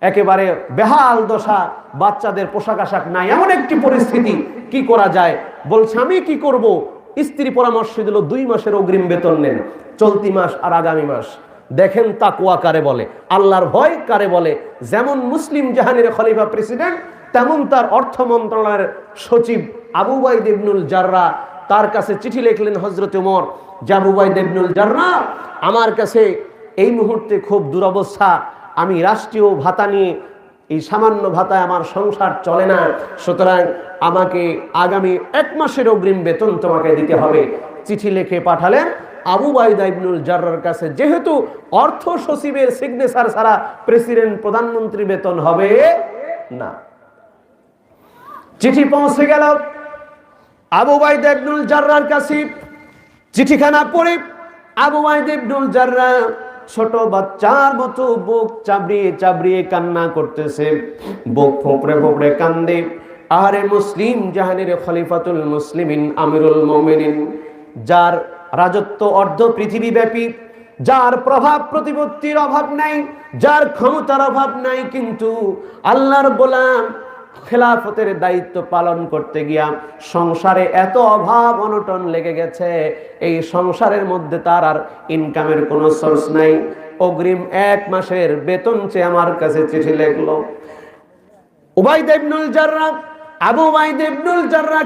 Speaker 2: একেবারে বেহাল দশা, বাচ্চাদের পোশাক আশাক নাই, এমন একটি পরিস্থিতি, কি করা যায়? বলছে, আমি কি করব? স্ত্রী পরামর্শ দিল 2 মাসের অগ্রিম বেতন নেন, চলতি মাস আর আগামী মাস। দেখেন তাকওয়া কারে বলে, আল্লাহর ভয় কারে বলে। যেমন মুসলিম জাহানের খলিফা প্রেসিডেন্ট, তেমন তার অর্থ মন্ত্রণালয়ের সচিব আবু উবাইদা ইবনুল জাররাহ, তার কাছে চিঠি লিখলেন হযরত ওমর, যে আবু উবাইদা ইবনুল জাররাহ, আমার কাছে এই মুহূর্তে খুব দুরবস্থা, আমি রাষ্ট্রীয় ভাতা নিয়ে, এই সামান্য ভাতায় আমার সংসার চলে না, সুতরাং আমাকে আগামী 1 মাসের অগ্রিম বেতন তোমাকে দিতে হবে। চিঠি লিখে পাঠালেন আবু উবাইদা ইবনুল জাররাহর কাছে, যেহেতু অর্থ সচিবের সিগনেচার ছাড়া প্রেসিডেন্ট প্রধানমন্ত্রী বেতন হবে না। চিঠি পৌঁছে গেল আবু উবাইদা ইবনুল জাররাহর কাছে। চিঠিখানা পড়ে আবু উবাইদা ইবনুল জাররাহ ছোট বাচ্চার মতো বুক চাবড়িয়ে চাবড়িয়ে কান্না করতেছে, বুক ফোপড়ে ফোপড়ে কান্দে। আরে মুসলিম জাহানের খলিফাতুল মুসলিমিন আমিরুল মুমিনিন, যার রাজত্ব অর্ধ পৃথিবীব্যাপী, যার প্রভাব প্রতিপত্তির অভাব নাই, যার ক্ষমতার অভাব নাই, কিন্তু আল্লাহর গোলাম খেলাফতের দায়িত্ব পালন করতে গিয়া সংসারে এত অভাব অনটন লেগে গেছে, এই সংসারের মধ্যে তার আর ইনকামের কোনো সোর্স নাই। অগ্রিম 1 মাসের বেতন চেয়ে আমার কাছে চিঠি লিখলো। উবাইদা ইবনুল জাররাহ, আবু উবাইদা ইবনুল জাররাহ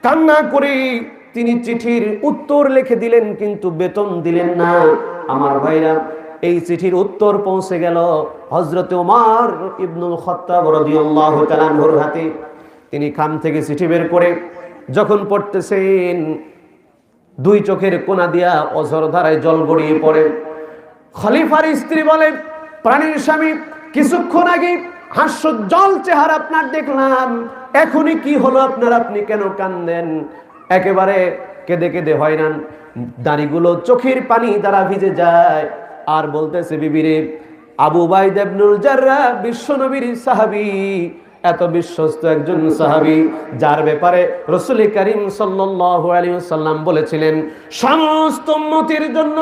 Speaker 2: কান্না করে তিনি চিঠির উত্তর লিখে দিলেন, কিন্তু বেতন দিলেন না। আমার ভাইরা, এই চিঠির উত্তর পৌঁছে গেল হযরত ওমর ইবনুল খাত্তাব রাদিয়াল্লাহু তাআলা আনহুর হাতে। তিনি খাম থেকে চিঠি বের করে যখন পড়তেছেন, 2 চোখের কোনা দিয়া অঝর ধারায় জল গড়িয়ে পড়ে। খলিফার স্ত্রী বলে, প্রাণীর স্বামী, কিছুক্ষণ আগে হাস্যোজ্জ্বল চেহারা আপনার দেখলাম, এখনই কি হলো আপনার? আপনি কেন কান্দেন? একেবারে কেঁদে কেঁদে হয়রান, দাড়িগুলো চোখের পানি দ্বারা ভিজে যায়। আর বলতেছে, বিবিরে, আবু উবাইদা ইবনুল জাররাহ বিশ্বনবীর সাহাবী, এত বিশ্বস্ত একজন সাহাবী, যার ব্যাপারে রাসূল করিম সাল্লাল্লাহু আলাইহি ওয়াসাল্লাম বলেছিলেন, সমস্ত উম্মতের জন্য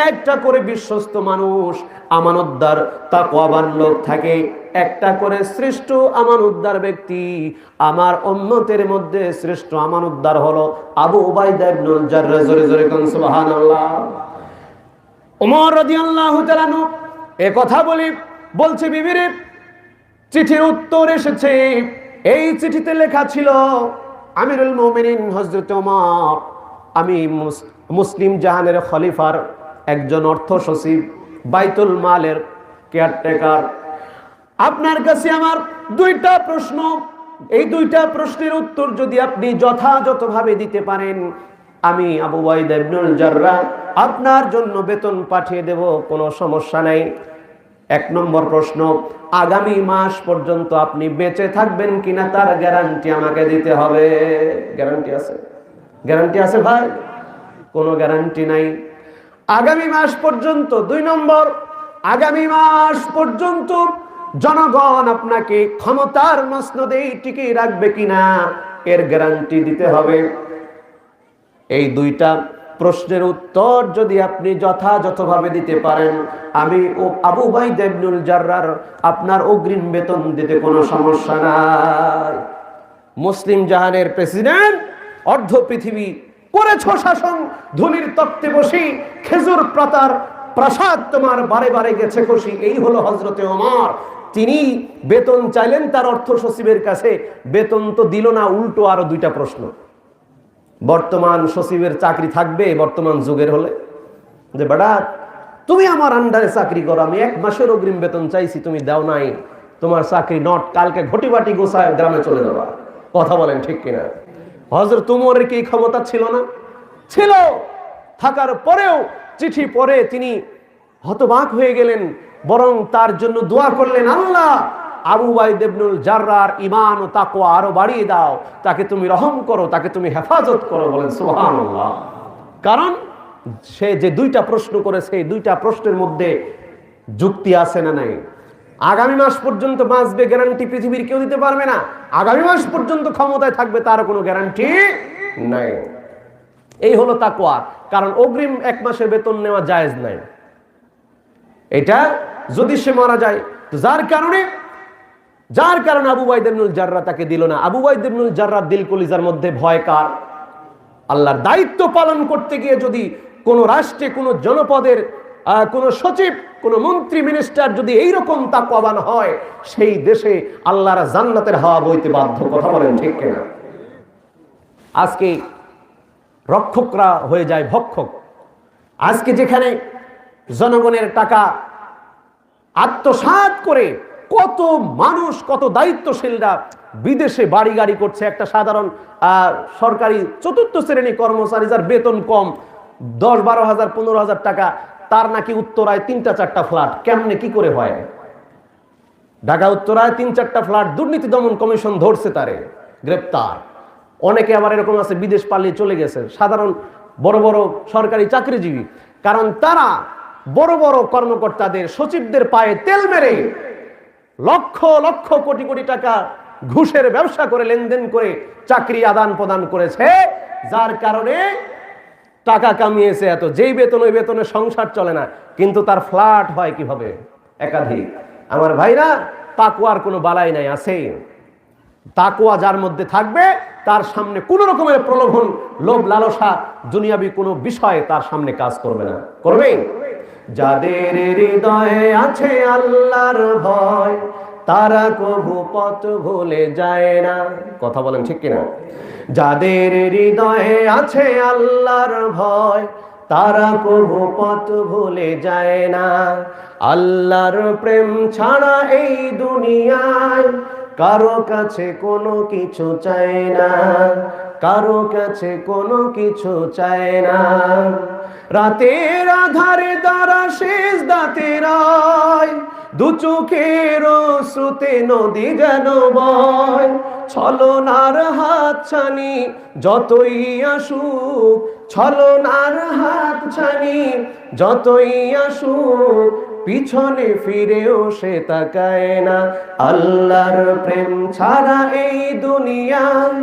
Speaker 2: একটা করে বিশ্বস্ত মানুষ, আমানতদার তাকওয়াবান লোক থাকে, একটা করে শ্রেষ্ঠ আমানতদার ব্যক্তি। আমার উম্মতের মধ্যে শ্রেষ্ঠ আমানতদার হলো আবু উবাইদা ইবনুল জাররাহ। জোরে জোরে কোন সুবহানাল্লাহ। ওমর রাদিয়াল্লাহু তাআলা এই কথা বলছে, বিবিরে, চিঠির উত্তর এসেছে। এই চিঠিতে লেখা ছিল, আমিরুল মুমিনিন হযরত ওমর, আমি মুসলিম জাহানের খলিফার একজন অর্থ সচিব, বাইতুল মালের কেয়ারটেকার। আপনার কাছে আমার 2টা প্রশ্ন, এই 2টা প্রশ্নের উত্তর যদি আপনি যথাযথভাবে দিতে পারেন, আমি আবু উবাইদা ইবনুল জাররাহ আপনার জন্য বেতন পাঠিয়ে দেব, কোনো সমস্যা নাই। 1 নম্বর প্রশ্ন, আগামী মাস পর্যন্ত আপনি বেঁচে থাকবেন কিনা তার গ্যারান্টি আমাকে দিতে হবে। গ্যারান্টি আছে? গ্যারান্টি আছে ভাই? কোনো গ্যারান্টি নাই। আগামী মাস পর্যন্ত। 2 নম্বর, আগামী মাস পর্যন্ত জনগণ আপনাকে ক্ষমতার মসনদে টিকিয়ে রাখবে কিনা এর গ্যারান্টি দিতে হবে। এই 2টা প্রশ্নের উত্তর যদি আপনি যথাযথভাবে দিতে পারেন, আমি আবু উবাইদা ইবনুল জাররার আপনার অগ্রিম বেতন দিতে কোনো সমস্যা নাই। মুসলিম জাহানের প্রেসিডেন্ট, অর্ধ পৃথিবী করেছ শাসন, ধুলির তক্তে বসি, খেজুর পাতার প্রাসাদ তোমার বারে বারে গেছে খুশি। এই হলো হযরতে ওমর। তিনি বেতন চাইলেন তার অর্থ সচিবের কাছে, বেতন তো দিল না, উল্টো আরো দুইটা প্রশ্ন। বর্তমান সচিবের চাকরি থাকবে বর্তমান যুগের হলে, যে বেটা তুমি আমার আন্ডারে চাকরি করো, আমি 1 মাসের অগ্রিম বেতন চাইছি, তুমি দাও নাই, তোমার চাকরি নট, কালকে ঘটি বাটি গোছায় গ্রামে চলে যাবা। কথা বলেন ঠিক কিনা? হযরত ওমরের কি ক্ষমতা ছিল না? ছিল। থাকার পরেও চিঠি পড়ে তিনি হতবাক হয়ে গেলেন, বরং তার জন্য দোয়া করলেন, আল্লাহ আবু উবাইদা ইবনুল জাররার ঈমান ও তাকওয়া আরো বাড়িয়ে দাও, তাকে তুমি রহম করো, তাকে তুমি হেফাজত করো। বলেন সুবহানাল্লাহ। কারণ সে যে 2টা প্রশ্ন করেছে, এই 2টা প্রশ্নের মধ্যে যুক্তি আছে না নাই? আগামী মাস পর্যন্ত বাঁচবে গ্যারান্টি পৃথিবীর কেউ দিতে পারবে না। আগামী মাস পর্যন্ত ক্ষমতায় থাকবে তার কোনো গ্যারান্টি নাই। এই হলো তাকওয়া। কারণ অগ্রিম 1 মাসের বেতন নেওয়া জায়েজ নাই, এটা যদি সে মারা যায়। তো যার কারণে আবু উবাইদা ইবনুল জাররাহ তাকে দিল না। আবু উবাইদা ইবনুল জাররাহ দিল কলিজার মধ্যে ভয় কার? আল্লাহর দায়িত্ব পালন করতে গিয়ে যদি কোন রাষ্ট্রে কোন জনপদের কোন সচিব, কোন মন্ত্রী, মিনিস্টার যদি এইরকম তাকওয়াবান হয়, সেই দেশে আল্লাহর জান্নাতের হাওয়া বইতে বাধ্য। কথা বলেন ঠিক কিনা? আজকে রক্ষকরা হয়ে যায় ভক্ষক। আজকে যেখানে জনগণের টাকা আত্মসাৎ করে কত মানুষ, কত দায়িত্বশীলরা বিদেশে বাড়ি গাড়ি করছে। একটা সাধারণ সরকারি 4র্থ শ্রেণী কর্মচারী যার বেতন কম, 10-12 হাজার 15 হাজার টাকা, তার নাকি উত্তরায় 3-4টা ফ্ল্যাট। কেমনে কি করে হয়? ঢাকা উত্তরায় 3-4টা ফ্ল্যাট, দুর্নীতি দমন কমিশন ধরছে, তারে গ্রেপ্তার। অনেকে আবার এরকম আছে বিদেশ পালিয়ে চলে গেছে, সাধারণ বড় বড় সরকারি চাকরিজীবী। কারণ তারা বড় বড় কর্মকর্তাদের, সচিবদের পায়ে তেল মেরে লক্ষ লক্ষ কোটি কোটি টাকা ঘুষের ব্যবসা করে, লেনদেন করে চাকরি আদান প্রদান করেছে, যার কারণে টাকা কামিয়েছে এত। যেই বেতন, ওই বেতনে সংসার চলে না, কিন্তু তার ফ্ল্যাট হয় কিভাবে? একাধিক। আমার ভাইরা, তাকওয়ার কোনো বালাই নাই, আছে। তাকওয়া যার মধ্যে থাকবে, তার সামনে কোন রকমের প্রলোভন, লোভ, লালসা, দুনিয়াবি কোনো বিষয় তার সামনে কাজ করবে না। করবে? যাদের হৃদয়ে আছে আল্লাহর ভয়, তারা কভু পথ ভুলে যায় না। কথা বলেন ঠিক কিনা? যাদের হৃদয়ে আছে আল্লাহর ভয়, তারা কভু পথ ভুলে যায় না। আল্লাহর প্রেম ছাড়া এই দুনিয়ায় কারো কাছে কোনো কিছু চায় না, কারো কাছে কোনো কিছু চায় না। রাতের আধারে তারা সিজদাতে রয়, 2 চোখের সুতে নদী যেন বয়। ছলনার হাতছানি যতই আসুক, ছলনার হাতছানি যতই আসুক, পিছনে ফিরেও সে তাকায় না। আল্লাহর প্রেম ছাড়া এই দুনিয়ায়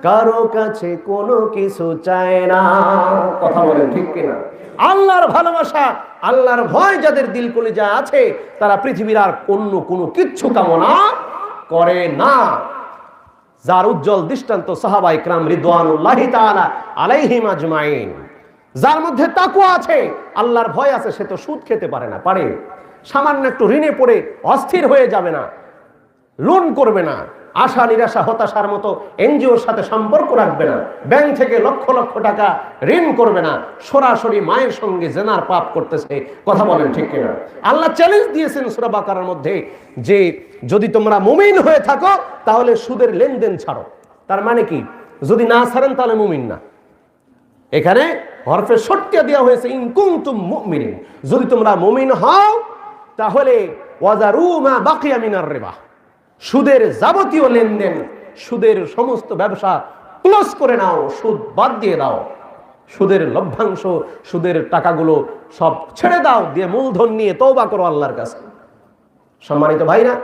Speaker 2: কারো কাছে কোনো কিছু চায় না। কথা বলেন ঠিক কিনা? আল্লাহর ভালোবাসা, আল্লাহর ভয় যাদের দিল কলিজা আছে, তারা পৃথিবীর আর অন্য কোনো কিচ্ছু কামনা করে না। যার উজ্জ্বল দৃষ্টান্ত সাহাবায়ে কেরাম রিদওয়ানুল্লাহি তাআলা আলাইহিম আজমাইন। যার মধ্যে তাকওয়া আছে, আল্লাহর ভয় আছে, সে তো সুদ খেতে পারে না। পারে? সামান্য একটু ঋণে পড়ে অস্থির হয়ে যাবে না, লোন করবে না, আশা নিরাশা হতাশার মতো এনজিওর সাথে সম্পর্ক রাখবে না, ব্যাংক থেকে লক্ষ লক্ষ টাকা ঋণ করবে না, সরাসরি মায়ের সঙ্গে জেনার পাপ করতেছে। কথা বলেন ঠিক কিনা? আল্লাহ চ্যালেঞ্জ দিয়েছেন সূরা বাকারার মধ্যে যে যদি তোমরা মুমিন হয়ে থাকো তাহলে সুদের লেনদেন ছাড়ো। তার মানে কি? যদি না ছাড়েন তাহলে মুমিন না। এখানে হরফে সত্যিয়া দেওয়া হয়েছে ইন কুনতুম মুমিনিন, যদি তোমরা মুমিন হও তাহলে ওয়াজারু মা বাকিয়া মিনার রিবা, সুদের যাবতীয় লেনদেন, সুদের সমস্ত ব্যবসা ক্লোজ করে নাও, সুদ বাদ দিয়ে দাও, সুদের লভ্যাংশ, সুদের টাকাগুলো সব ছেড়ে দাও, দিয়ে মূলধন নিয়ে তওবা করো আল্লাহর কাছে। সম্মানিত ভাইরা,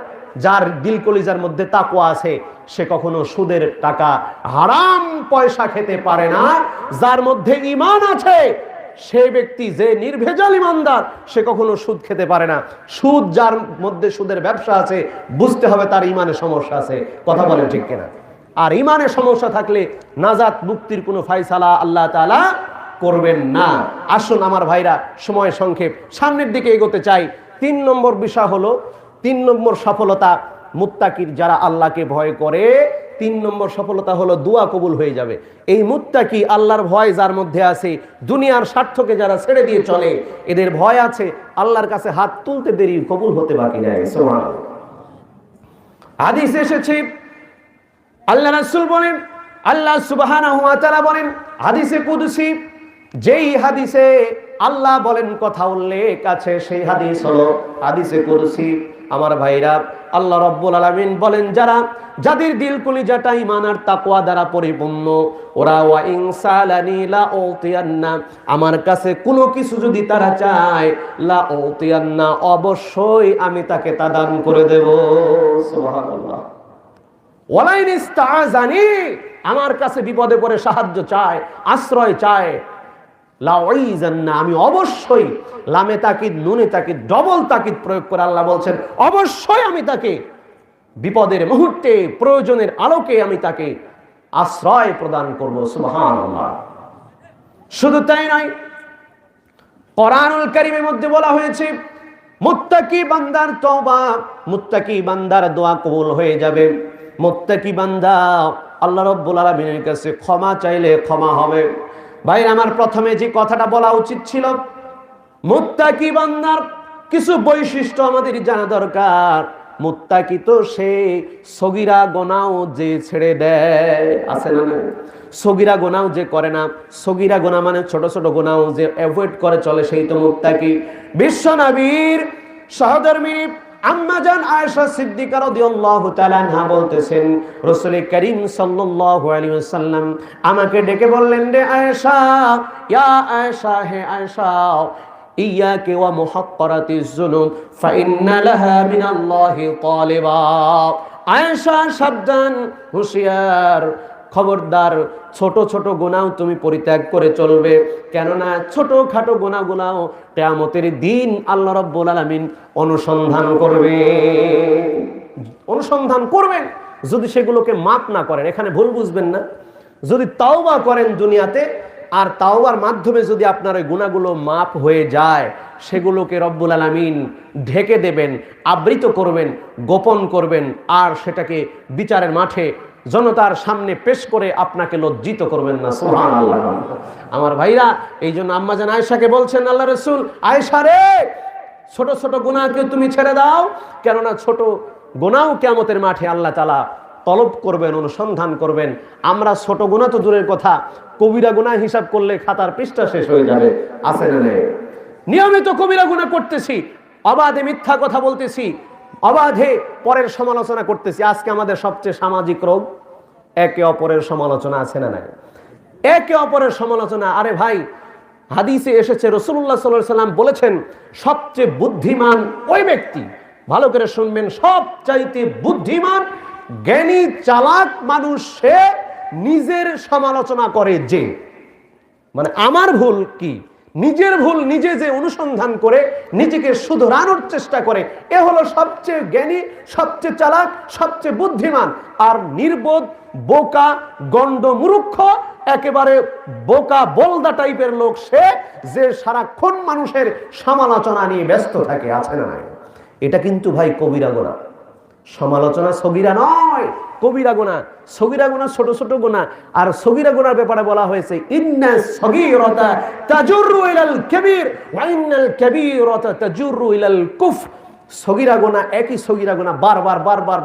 Speaker 2: যার দিল কলিজার মধ্যে তাকওয়া আছে সে কখনো সুদের টাকা, হারাম পয়সা খেতে পারে না। যার মধ্যে ঈমান আছে সেই ব্যক্তি যে নির্ভেজাল ইমানদার সে কখনো সুদ খেতে পারে না। সুদ যার মধ্যে সুদের ব্যবসা আছে বুঝতে হবে তার ইমানের সমস্যা আছে। কথা বলেন ঠিক কিনা? আর ইমানের সমস্যা থাকলে নাজাত মুক্তির কোনো ফায়সালা আল্লাহ তাআলা করবেন না। আসুন আমার ভাইরা, সময় সংক্ষেপ, সামনের দিকে এগোতে চাই। 3 নম্বর বিষয় হলো, 3 নম্বর সফলতা মুত্তাকির, যারা আল্লাহকে ভয় করে 3 নম্বর সফলতা হলো দোয়া কবুল হয়ে যাবে। এই মুত্তাকি আল্লাহর ভয় যার মধ্যে আছে, দুনিয়ার স্বার্থকে যারা ছেড়ে দিয়ে চলে, এদের ভয় আছে আল্লাহর কাছে হাত তুলতে দেরি, কবুল হতে বাকি নাই। সুবহানাল্লাহ। হাদিসে এসেছে, আল্লাহ রাসূল বলেন, আল্লাহ সুবহানাহু ওয়া তাআলা বলেন হাদিসে কুদসি, যেই হাদিসে আল্লাহ বলেন কথা উল্লেখ আছে সেই হাদিস হলো হাদিসে কুদসি। আমার ভাইরা, আল্লাহ রাব্বুল আলামিন বলেন, যাদের দিল কলিজাটা ঈমান আর তাকওয়া দ্বারা পরিপূর্ণ, ওরা ওয়া ইনসালানি লা উতিয়ান্না, আমার কাছে কোনো কিছু যদি তারা চায়, লা উতিয়ান্না, অবশ্যই আমি তাকে তা দান করে দেব। সুবহানাল্লাহ। ওয়ালাইন ইস্তাআযানি, আমার কাছে বিপদে পড়ে সাহায্য চায়, আশ্রয় চায়, লা উইজান্না, আমি অবশ্যই, লামে তাকিদ নুনে তাকিদ ডবল তাকিদ প্রয়োগ করে আল্লাহ বলছেন অবশ্যই আমি তাকে বিপদের মুহূর্তে প্রয়োজনের আলোকে আমি তাকে আশ্রয় প্রদান করব। সুবহানাল্লাহ। শুধু তাই নয়, কোরআনুল কারীমের মধ্যে বলা হয়েছে মুত্তাকি বান্দার তওবা, মুত্তাকি বান্দার দোয়া কবুল হয়ে যাবে। মুত্তাকি বান্দা আল্লাহ রাব্বুল আলামিনের কাছে ক্ষমা চাইলে ক্ষমা হবে। ভাই আমার প্রথমে যে কথাটা বলা উচিত ছিল, মুত্তাকি বান্দার কিছু বৈশিষ্ট্য আমাদের জানা দরকার। মুত্তাকি তো সে সগীরা গুনাহও যে ছেড়ে দেয়, আছে না? সগীরা গুনাহ যে করে না, সগীরা গুনাহ মানে ছোট ছোট গুনাহ যে অ্যাভয়েড করে চলে, সেই তো মুত্তাকি। বিশ্ব নবীর সহধর্মিনী আম্মা জান আয়েশা সিদ্দিকা রাদিয়াল্লাহু তাআলা আনহা বলতেছেন, রাসূল করিম সাল্লাল্লাহু আলাইহি ওয়াসাল্লাম আমাকে ডেকে বললেন, রে আয়েশা, ইয়া আয়েশা, হে আয়েশা, ইয়াকে ওয়া মুহাক্কারাতিজ যুনুব ফা ইন্না লাহা মিনাল্লাহি তালিবা। আয়েশা সাবধান, হুঁশিয়ার, খবরদার, ছোট ছোট গুনাহ তুমি পরিত্যাগ করে চলবে, কেননা ছোটখাটো গুনাহগুলো কিয়ামতের দিন আল্লাহ রাব্বুল আলামিন অনুসন্ধান করবেন। যদি সেগুলোকে মাপ না করেন, এখানে ভুল বুঝবেন না, যদি তাওবা করেন দুনিয়াতে, আর তাওবার মাধ্যমে যদি আপনার ওই গুনাহগুলো মাপ হয়ে যায়, সেগুলোকে রব্বুল আলামিন ঢেকে দেবেন, আবৃত করবেন, গোপন করবেন, আর সেটাকে বিচারের মাঠে জনতার সামনে পেশ করে আপনাকে লজ্জিত করবেন না। সুবহানাল্লাহ। আমার ভাইরা, এই জন্য আম্মা জান আয়েশাকে বলছেন আল্লাহ রাসূল, আয়েশা রে, ছোট ছোট গুনাহকে তুমি ছেড়ে দাও, কেননা ছোট গুনাহ কিয়ামতের মাঠে আল্লাহ তাআলা তলব করবেন, অনুসন্ধান করবেন। আমরা ছোট গুনাহ তো দূরের কথা, কবিরা গুনাহ হিসাব করলে খাতার পৃষ্ঠা শেষ হয়ে যাবে, আছে না? নিয়মিত কবিরা গুনাহ করতেছি, অবাধে মিথ্যা কথা বলতেছি, অবাধে পরের সমালোচনা করতেছি। আজকে আমাদের সবচেয়ে সামাজিক রোগ একে অপরের সমালোচনা, আছে না? নাই, একে অপরের সমালোচনা। আরে ভাই, হাদিসে এসেছে রাসূলুল্লাহ সাল্লাল্লাহু আলাইহি ওয়াসাল্লাম বলেছেন, সবচেয়ে বুদ্ধিমান ওই ব্যক্তি, ভালো করে শুনবেন, সবচাইতে বুদ্ধিমান জ্ঞানী চালাক মানুষ সে নিজের সমালোচনা করে যে, মানে আমার ভুল কি, নিজের ভুল নিজে যে অনুসন্ধান করে নিজেকে শুধরানোর চেষ্টা করে, এ হলো সবচেয়ে জ্ঞানী, সবচেয়ে চালাক, সবচেয়ে বুদ্ধিমান। আর নির্বোধ, বোকা, গন্ড, মূর্খ, একেবারে বোকা বলদা টাইপের লোক সে, যে সারাক্ষণ মানুষের সমালোচনা নিয়ে ব্যস্ত থাকে, আছে না? এটা কিন্তু ভাই কবিরা গুনাহ। সমালোচনা সগীরা নয়, কবিরা গুনাহ। সগীরা গুনাহ ছোট ছোট গুনাহ, আর সগীরা গুনাহর ব্যাপারে বলা হয়েছে ইন্না সগীরাতা তাজুরু ইলাল কাবীর ওয়া ইন্নাল কাবীরাতা তাজুরু ইলাল কুফর। সগীরা গুনাহ, একই সগীরা গুনাহ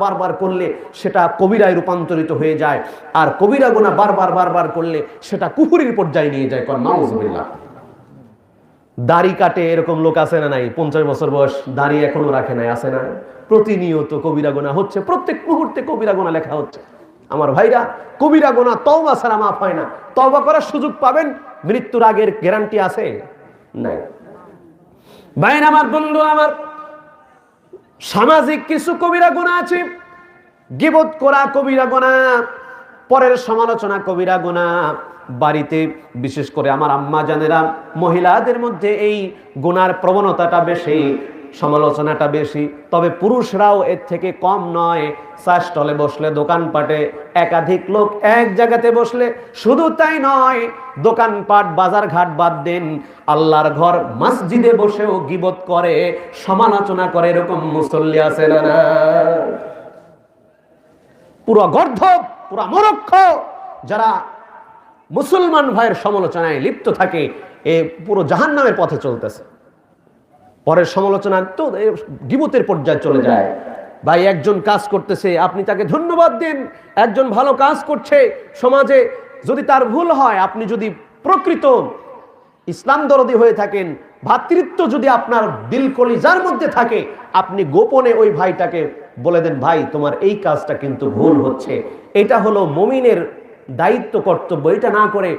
Speaker 2: বারবার করলে সেটা কবিরায় রূপান্তরিত হয়ে যায়, আর কবিরা গুনাহ বারবার করলে সেটা কুফরির পর্যায়ে নিয়ে যায়। নাউযুবিল্লাহ। দাড়ি কাটে এরকম লোক আছে না নাই? 50 বছর বয়স, দাড়ি এখনো রাখে নাই, আছে না? প্রতিনিয়ত কবিরা গুনাহ হচ্ছে, প্রত্যেক মুহূর্তে কবিরা গুনাহ লেখা হচ্ছে। আমার ভাইরা, কবিরা গুনাহ তওবা ছাড়া মাফ হয় না। তওবা করার সুযোগ পাবেন, মৃত্যুর আগের গ্যারান্টি আছে নাই। ভাইরা আমার, বন্ধু আমার, সামাজিক কিছু কবিরা গুনাহ আছে। গীবত করা কবিরা গুনাহ, পরের সমালোচনা কবিরা গুনাহ। বাড়িতে বিশেষ করে আমার আম্মা জানেরা, মহিলাদের মধ্যে এই গুনার প্রবণতাটা বেশি, সমালোচনাটা বেশি। তবে পুরুষরাও এর থেকে কম নয়। চা স্টলে বসলে, দোকানপাটে একাধিক লোক এক জায়গাতে বসলে, শুধু তাই নয়, দোকানপাট বাজার ঘাট বাদ দেন, আল্লাহর ঘর মসজিদে বসেও গীবত করে, সমালোচনা করে, এরকম মুসল্লি আছে না? পুরো গর্ধব, পুরো মূর্খ যারা মুসলমান ভাইয়ের সমালোচনায় লিপ্ত থাকে, এ পুরো জাহান্নামের পথে চলতেছে। পরের সমালোচনা তো গীবতের পর্যায়ে চলে যায়। ভাই একজন কাজ করতেছে, আপনি তাকে ধন্যবাদ দিন। একজন ভালো কাজ করছে সমাজে, যদি তার ভুল হয়, আপনি যদি প্রকৃত ইসলাম দরদি হয়ে থাকেন, ভ্রাতৃত্ব যদি আপনার দিল কলিজার মধ্যে থাকে, আপনি গোপনে ওই ভাইটাকে বলে দেন, ভাই তোমার এই কাজটা কিন্তু ভুল হচ্ছে। এটা হলো মুমিনের দায়িত্ব, কর্তব্য। এটা না করে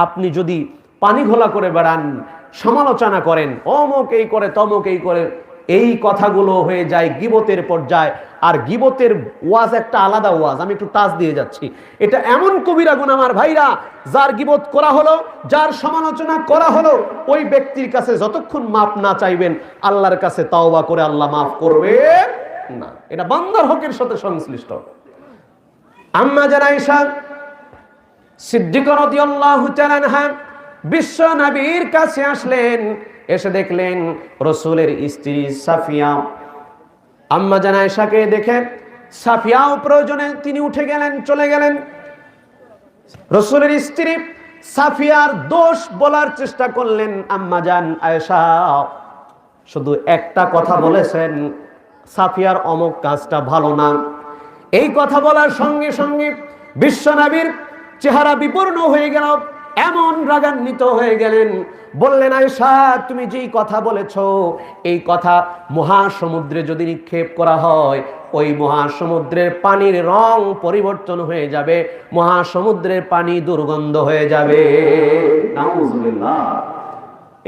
Speaker 2: আপনি যদি পানি ঘোলা করে বেড়ান, সমালোচনা করেন, অমুক এই করে, তমুক এই করে, এই কথাগুলো হয়ে যায় গীবতের পর্যায়ে। আর গীবতের ওয়াজ একটা আলাদা ওয়াজ, আমি একটু টাচ দিয়ে যাচ্ছি। এটা এমন কবিরা গুনাহ আমার ভাইরা, যার গীবত করা হলো, যার সমালোচনা করা হলো, ওই ব্যক্তির কাছে যতক্ষণ মাফ না চাইবেন, আল্লাহর কাছে তাওবা করে আল্লাহ মাফ করবে না। এটা বান্দার হকের সাথে সংশ্লিষ্ট। আম্মা জান আয়েশা সিদ্দিকা রাদিয়াল্লাহু তাআলা আনহা বিশ্ব নবীর কাছে আসলেন, এসে দেখলেন রাসূলের স্ত্রী সাফিয়া। আম্মা জান আয়েশাকে দেখে সাফিয়াও প্রয়োজনে তিনি উঠে গেলেন, চলে গেলেন। রাসূলের স্ত্রী সাফিয়ার দোষ বলার চেষ্টা করলেন। আম্মা জান আয়েশা শুধু একটা কথা বলেছেন, সাফিয়ার অমুক কাজটা ভালো না। এই কথা বলার সঙ্গে সঙ্গে বিশ্ব নবীর চেহারা বিপন্ন হয়ে গেল, এমন রাগান্বিত হয়ে গেলেন, বললেন, আয়েশা তুমি যেই কথা বলেছো, এই কথা মহাসমুদ্রে যদি নিক্ষেপ করা হয়, ওই মহাসমুদ্রের পানির রং পরিবর্তন হয়ে যাবে, মহাসমুদ্রের পানি দুর্গন্ধ হয়ে যাবে। নাউজুবিল্লাহ।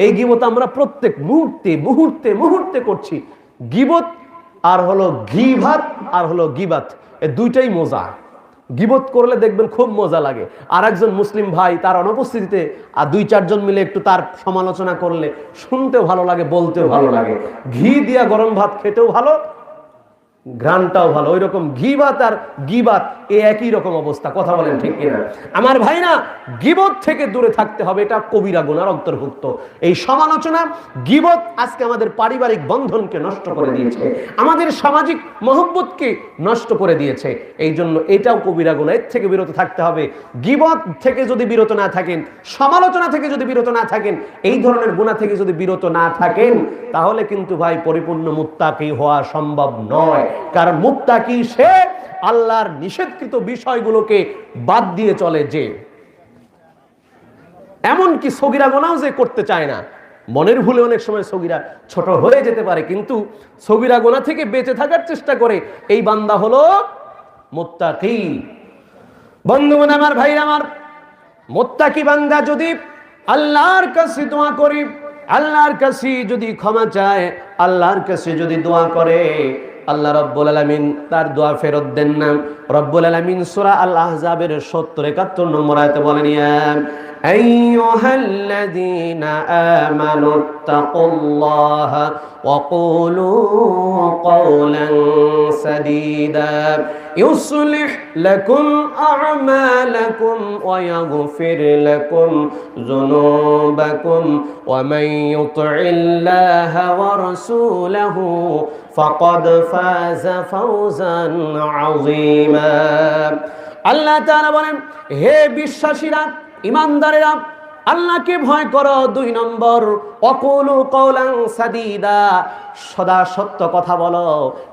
Speaker 2: এই গীবত আমরা প্রত্যেক মুহূর্তে মুহূর্তে মুহূর্তে করছি। গীবত আর হলো গীভাত আর হলো গীবাত, এই দুইটাই মজা। গীবত করলে দেখবেন খুব মজা লাগে। আর একজন মুসলিম ভাই তার অনুপস্থিতিতে আর 2-4 জন মিলে একটু তার সমালোচনা করলে শুনতেও ভালো লাগে, বলতেও ভালো লাগে। ঘি দিয়া গরম ভাত খেতেও ভালো, ঘ্রাণটাও ভালো। ওই রকম ঘি ভাত আর গীবাত এই একই রকম অবস্থা। কথা বলেন ঠিক কিনা? আমার ভাই না, গীবত থেকে দূরে থাকতে হবে, এটা কবিরা গুনার অন্তর্ভুক্ত। এই সমালোচনা, গীবত আজকে আমাদের পারিবারিক বন্ধনকে নষ্ট করে দিয়েছে, আমাদের সামাজিক মহব্বতকে নষ্ট করে দিয়েছে। এই জন্য এটাও কবিরা গুনাহ, এর থেকে বিরত থাকতে হবে। গীবত থেকে যদি বিরত না থাকেন, সমালোচনা থেকে যদি বিরত না থাকেন, এই ধরনের গুনাহ থেকে যদি বিরত না থাকেন, তাহলে কিন্তু ভাই পরিপূর্ণ মুত্তাকি হওয়া সম্ভব নয়। কারণ মুত্তাকি সে আল্লাহর নিষেধকৃত বিষয়গুলোকে বাদ দিয়ে চলে, যে এমনকি সগীরা গুনাহ যে করতে চায় না। মনের ভুলে অনেক সময় সগীরা ছোট হয়ে যেতে পারে, কিন্তু সগীরা গুনাহ থেকে বেঁচে থাকার চেষ্টা করে, এই বান্দা হলো মুত্তাকি। বন্ধুগণ আমার, ভাইরা আমার, মুত্তাকি বান্দা যদি আল্লাহর কাছে দোয়া করে, আল্লাহর কাছে যদি ক্ষমা চায়, আল্লাহর কাছে যদি দোয়া করে, আল্লাহ রাব্বুল আলামিন তার দোয়া ফেরত দেন না। রাব্বুল আলামিন সূরা আল আহজাবের 70-71 নম্বর আয়াতে বলেন, ইয়া আইয়ুহাল্লাযীনা আমানুত্তাকুল্লাহা ওয়া কুলু কওলান সাদীদা ইউসলিহ লাকুম আ'মালাকুম ওয়া ইয়াগফির লাকুম যুনুবাকুম ওয়া মান ইউতি'ইল্লাহা ওয়া রাসূলাহু ফাকাদ ফাযা ফাওজান আযীমা। আল্লাহ তাআলা বলেন, হে বিশ্বাসীরা, ইমানদারেরা, আল্লাহকে ভয় করো। 2 নম্বর, ওয়াকুলু কওলান সাদীদা, সদা সত্য কথা বলো,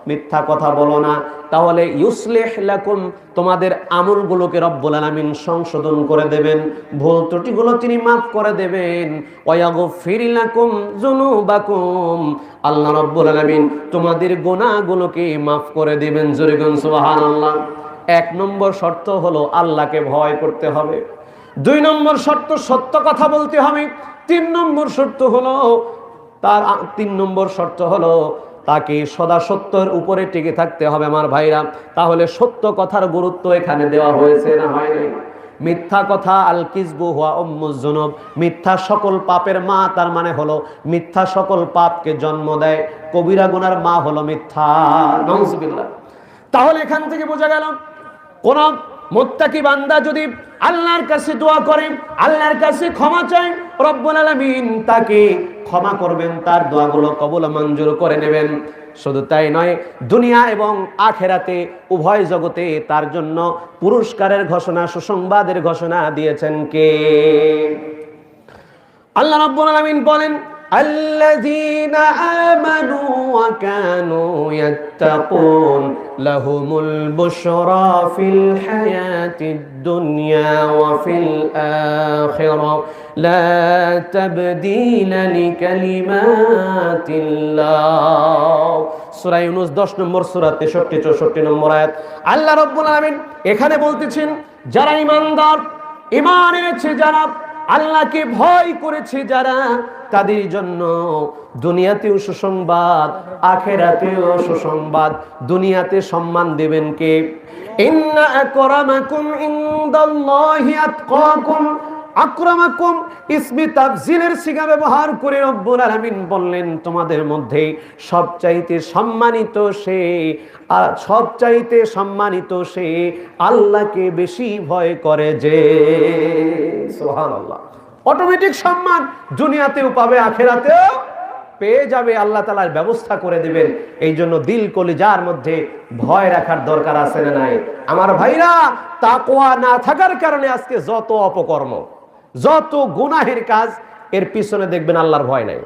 Speaker 2: মিথ্যা কথা বলো না। তাহলে ইউসলিহ লাকুম, তোমাদের আমলগুলোকে রব্বুল আলামিন সংশোধন করে দেবেন, ভুল ত্রুটিগুলো তিনি মাফ করে দেবেন। ওয়া ইয়াগফির লাকুম যুনুবাকুম, আল্লাহ রব্বুল আলামিন তোমাদের গুনাহগুলোকে মাফ করে দিবেন। জোরে বলুন সুবহানাল্লাহ। 1 নম্বর শর্ত হলো আল্লাহকে ভয় করতে হবে। 2 নম্বর শর্ত সত্য কথা বলতে হবে। 3 নম্বর শর্ত হলো তাকে সদা সত্যের উপরে টিকে থাকতে হবে আমার ভাইরা। তাহলে সত্য কথার গুরুত্ব এখানে দেওয়া হয়েছে না হয় নাই? মিথ্যা কথা আল কিযবু হুয়া উম্মুজ যুনুব, মিথ্যা সকল পাপের মা, তার মানে হলো মিথ্যা সকল পাপকে জন্ম দেয়, কবিরা গুনার মা হলো মিথ্যা। নাউযুবিল্লাহ। তাহলে এখান থেকে বোঝা গেল কোন মুত্তাকি বান্দা যদি আল্লাহর কাছে দোয়া করে, আল্লাহর কাছে ক্ষমা চায়, রব্বুল আলামিন তাকে ক্ষমা করবেন, তার দোয়াগুলো কবুল মঞ্জুর করে নেবেন। শুধু তাই নয়, দুনিয়া এবং আখেরাতে উভয় জগতে তার জন্য পুরস্কারের ঘোষণা, সুসংবাদের ঘোষণা দিয়েছেন কে? আল্লাহ রাব্বুল আলামিন বলেন, আল্লাযীনা আমানু ওয়া কানু ইয়াত্তাকুন লাহুমুল বুশরা ফিল হায়াতিদ দুনিয়া ওয়া ফিল আখিরা লা তাবদীলা লিকালিমাতিল্লাহ। সূরা ইউনূস 10 নম্বর সূরা 63 64 নম্বর আয়াত। আল্লাহ রাব্বুল আলামিন এখানে বলতেছেন, যারা ঈমানদার, ঈমান এনেছে যারা, আল্লাহকে ভয় করেছে যারা, তাদের জন্য দুনিয়াতেও সুসংবাদ, আখিরাতেও সুসংবাদ। দুনিয়াতে সম্মান দেবেন কে? ইন্না আকরামাকুম ইনদাল্লাহি আতকাকুম। আকরামাকুম ইসমি তাফজিলের সিগা ব্যবহার করে রব্বুল আলামিন বললেন, তোমাদের মধ্যে সবচাইতে সম্মানিত সে, আর সবচাইতে সম্মানিত সে আল্লাহকে বেশি ভয় করে যে। সুবহানাল্লাহ। অটোমেটিক সম্মান দুনিয়াতেও পাবে, আখিরাতেও পেয়ে যাবে, আল্লাহ তাআলার ব্যবস্থা করে দিবেন। এই জন্য দিল কলিজার মধ্যে ভয় রাখার দরকার আছে না নাই? আমার ভাইরা, তাকওয়া না থাকার কারণে আজকে যত অপকর্ম, যত গুনাহের কাজ, এর পিছনে দেখবেন আল্লাহর ভয় নাই।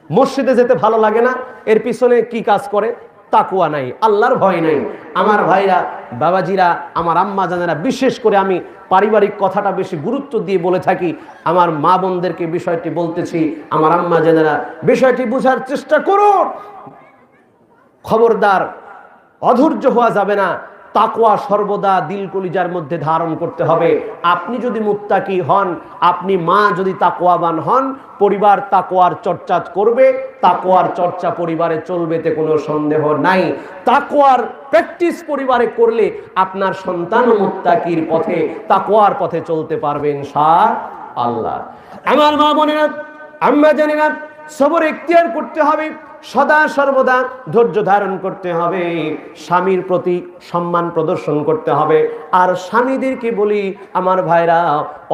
Speaker 2: মসজিদে যেতে ভালো লাগে না, এর পিছনে কি কাজ করে? তাকওয়া নাই, আল্লাহর ভয় নাই। আমার ভাইরা, বাবাজিরা, আমার আম্মা জানেরা, বিশেষ করে আমি পারিবারিক কথাটা বেশি গুরুত্ব দিয়ে বলে থাকি, আমার মা বোনদেরকে বিষয়টি বলতেছি, আমার আম্মা জানেরা বিষয়টি বোঝার চেষ্টা করুন। খবরদার, অধৈর্য হওয়া যাবে না। তাকওয়া সর্বদা দিল কলিজার মধ্যে ধারণ করতে হবে। আপনি যদি মুত্তাকি হন, আপনি মা যদি তাকওয়াবান হন, পরিবার তাকওয়ার চর্চা করবে, তাকওয়ার চর্চা পরিবারে চলবে, তে কোনো সন্দেহ নাই। তাকওয়ার প্র্যাকটিস পরিবারে করলে আপনার সন্তান মুত্তাকির পথে, তাকওয়ার পথে চলতে পারবে ইনশাআল্লাহ। আমার মা বোনেরা, আম্মা জানেরা, সবর ইখতিয়ার করতে হবে, সদা সর্বদা ধৈর্য ধারণ করতে হবে, স্বামীর প্রতি সম্মান প্রদর্শন করতে হবে। আর স্বামীদেরকে বলি, আমার ভাইরা,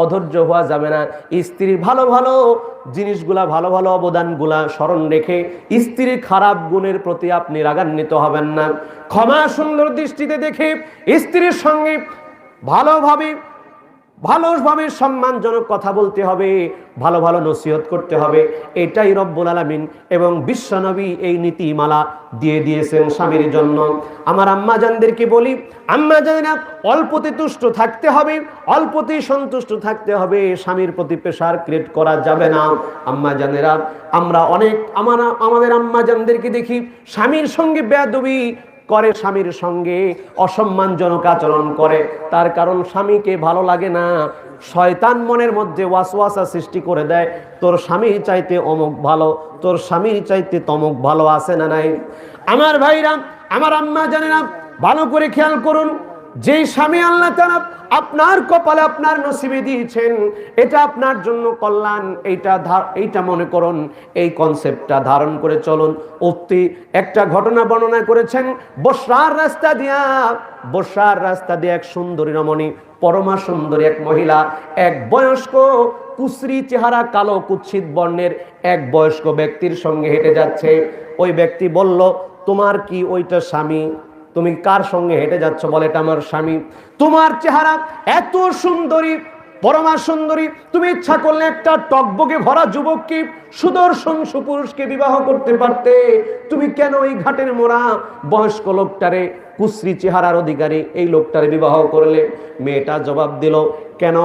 Speaker 2: অধৈর্য হওয়া যাবে না। স্ত্রীর ভালো ভালো জিনিসগুলা, ভালো ভালো অবদানগুলা স্মরণ রেখে স্ত্রীর খারাপ গুণের প্রতি আপনি রাগান্বিত হবেন না। ক্ষমা সুন্দর দৃষ্টিতে দেখে স্ত্রীর সঙ্গে ভালোভাবে সম্মানজনক কথা বলতে হবে, ভালো ভালো নসিহত করতে হবে। এটাই রব্বুল আলামিন এবং বিশ্বনবী এই নীতিমালা দিয়ে দিয়েছেন স্বামীর জন্য। আমার আম্মা জানদেরকে বলি, আম্মা জানেরা, অল্পতে তুষ্ট থাকতে হবে, অল্পতে সন্তুষ্ট থাকতে হবে। স্বামীর প্রতি প্রেসার ক্রিয়েট করা যাবে না। আম্মা জানেরা, আমরা অনেক আমাদের আম্মা জানদেরকে দেখি স্বামীর সঙ্গে বেয়াদবি করে, স্বামীর সঙ্গে অসম্মানজনক আচরণ করে। তার কারণ স্বামীকে ভালো লাগে না। শয়তান মনের মধ্যে ওয়াসওয়াসা সৃষ্টি করে দেয়, তোর স্বামীর চাইতে অমুক ভালো, তোর স্বামীর চাইতে তমুক ভালো, আছে না নাই? আমার ভাইরা, আমার আম্মা জানেরা, ভালো করে খেয়াল করুন, যেই স্বামী আল্লাহ তাআলা আপনার কপালে, আপনার নসিবে দিয়েছেন, এটা আপনার জন্য কল্যাণ, এইটা মনে করুন, এই কনসেপ্টটা ধারণ করে চলুন। উক্তি একটা ঘটনা বর্ণনা করেছেন, বসরার রাস্তা দিয়ে এক সুন্দরী রমণী, পরমা সুন্দরী এক মহিলা, এক বয়স্ক কুশ্রী চেহারা, কালো কুৎসিত বর্ণের এক বয়স্ক ব্যক্তির সঙ্গে হেঁটে যাচ্ছে। ওই ব্যক্তি বলল, তোমার কি ওইটা স্বামী? তুমি কার সঙ্গে হেঁটে যাচ্ছ? বলে, এটা আমার স্বামী। তোমার চেহারা এত সুন্দরী, পরমা সুন্দরী, তুমি ইচ্ছা করলে একটা টকবগে ভরা যুবককে, সুদর্শন সুপুরুষকে বিবাহ করতে পারতে। তুমি কেন এই ঘাটের মোড়া বয়স্ক লোকটারে, কুশ্রী চেহারার অধিকারী এই লোকটারে বিবাহ করলে? মেয়েটা জবাব দিল, কেন?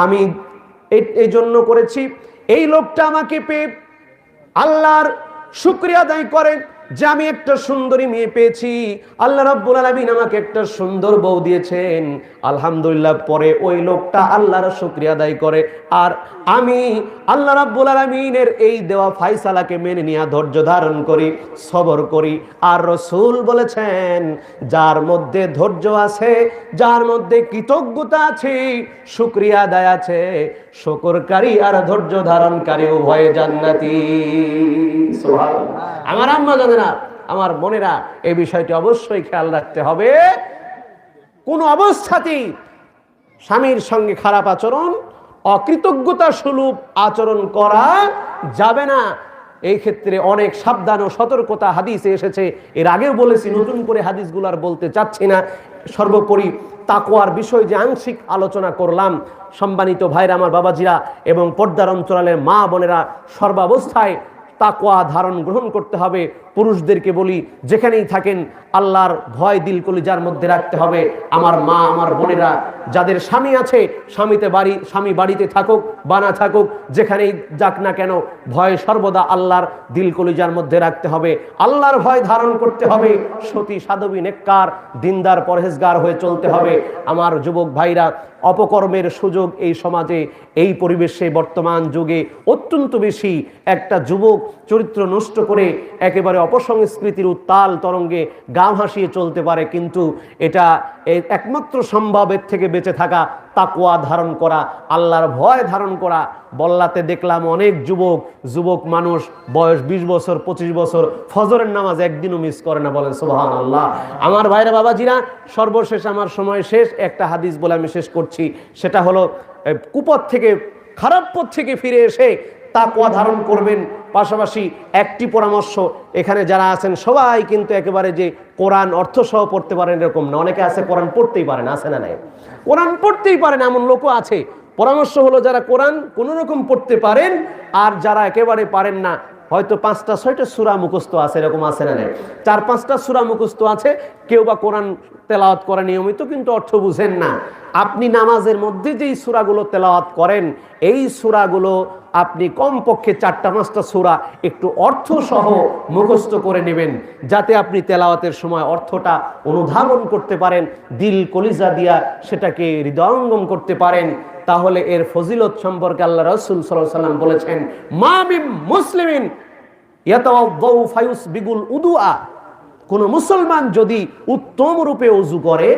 Speaker 2: আমি এই জন্য করেছি, এই লোকটা আমাকে পেয়ে আল্লাহর শুকরিয়া আদায় করে, যে আমি একটা সুন্দরী মেয়ে পেয়েছি, আল্লাহ রাব্বুল আলামিন আমাকে একটা সুন্দর বউ দিয়েছেন, আলহামদুলিল্লাহ। পরে ওই লোকটা আল্লাহর শুকরিয়া আদায় করে, আর আমি আল্লাহ রাব্বুল আলামিনের এই দেওয়া ফায়সালাকে মেনে নিয়ে ধৈর্য ধারণ করি, সবর করি। আর রাসূল বলেছেন, যার মধ্যে ধৈর্য আছে, যার মধ্যে কৃতজ্ঞতা আছে, শুকরিয়া আদায় আছে, শুকরকারী আর ধৈর্য ধারণকারী উভয়ে জান্নাতি। সুবহানাল্লাহ। আমার আম্মা জানেনা, আমার বোনেরা, এই বিষয়টি অবশ্যই খেয়াল রাখতে হবে। কোন অবস্থাতেই স্বামীর সঙ্গে খারাপ আচরণ, অকৃতজ্ঞতা সুলভ আচরণ করা যাবে না। এই ক্ষেত্রে অনেক সাবধান ও সতর্কতা হাদিসে এসেছে। এর আগেও বলেছি, নতুন করে হাদিসগুলো আর বলতে চাচ্ছি না। সর্বোপরি তাকওয়ার বিষয় যে আংশিক আলোচনা করলাম, সম্মানিত ভাইরা, আমার বাবাজিরা এবং পর্দার অন্তরালের মা বোনেরা, সর্বাবস্থায় তাকওয়া ধারণ গ্রহণ করতে হবে। পুরুষদেরকে বলি, যেখানেই থাকেন আল্লাহর ভয় দিল কলিজার মধ্যে রাখতে হবে। আমার মা, আমার বোনেরা, যাদের স্বামী আছে, স্বামী বাড়িতে থাকুক বা না থাকুক, যেখানেই যাক না কেন, ভয় সর্বদা আল্লাহর দিল কলিজার মধ্যে রাখতে হবে। আল্লাহর ভয় ধারণ করতে হবে। সতী সাধবী নেককার দিনদার পরহেজগার হয়ে চলতে হবে। আমার যুবক ভাইরা, অপকর্মের সুযোগ এই সমাজে, এই পরিবেশে, বর্তমান যুগে অত্যন্ত বেশি। একটা যুবক চরিত্র নষ্ট করে একেবারে অপসংস্কৃতির উত্তাল তরঙ্গে গা ভাসিয়ে চলতে পারে, কিন্তু এটা একমাত্র সম্ভবের থেকে বেঁচে থাকা, তাকওয়া ধারণ করা, আল্লাহর ভয় ধারণ করা। বল্লাতে দেখলাম অনেক যুবক মানুষ, বয়স 20 বছর 25 বছর, ফজরের নামাজ একদিনও মিস করে না। বলেন সুবহানাল্লাহ। আমার ভাইরা, বাবাজিরা, সর্বশেষ আমার সময় শেষ, একটা হাদিস বলে আমি শেষ করছি। সেটা হলো, কুপথ থেকে, খারাপ পথ থেকে ফিরে এসে তাকওয়া ধারণ করবেন। পাশাপাশি একটি পরামর্শ, এখানে যারা আছেন সবাই কিন্তু একেবারে যে কোরআন অর্থ সহ পড়তে পারেন এরকম না। অনেকে আছে কোরআন পড়তেই পারেন, আছে না নাই? কোরআন পড়তেই পারেন এমন লোকও আছে। পরামর্শ হলো, যারা কোরআন কোনো রকম পড়তে পারেন, আর যারা একেবারে পারেন না, হয়তো 5টা 6টা সূরা মুখস্থ আছে, এরকম আছে না নাই? 4-5টা সূরা মুখস্থ আছে, কেউ বা কোরআন তেলাওয়াত করে নিয়মিত, কিন্তু অর্থ বুঝেন না। আপনি নামাজের মধ্যে যেই সূরাগুলো তেলাওয়াত করেন, এই সূরাগুলো আপনি কমপক্ষে 4টা-5টা সূরা একটু অর্থ সহ মুখস্থ করে নেবেন, যাতে আপনি তেলাওয়াতের সময় অর্থটা অনুধাবন করতে পারেন, দিল কলিজা দিয়া সেটাকে হৃদয়ঙ্গম করতে পারেন। তাহলে এর ফজিলত সম্পর্কে আল্লাহ রাসূল সাল্লাল্লাহু আলাইহি ওয়াসাল্লাম বলেছেন, মা মিন মুসলিমিন ইয়াতাওয়াদ্দাউ ফায়ুসবিগুল উদুআ, কোন মুসলমান যদি উত্তম রূপে ওযু করে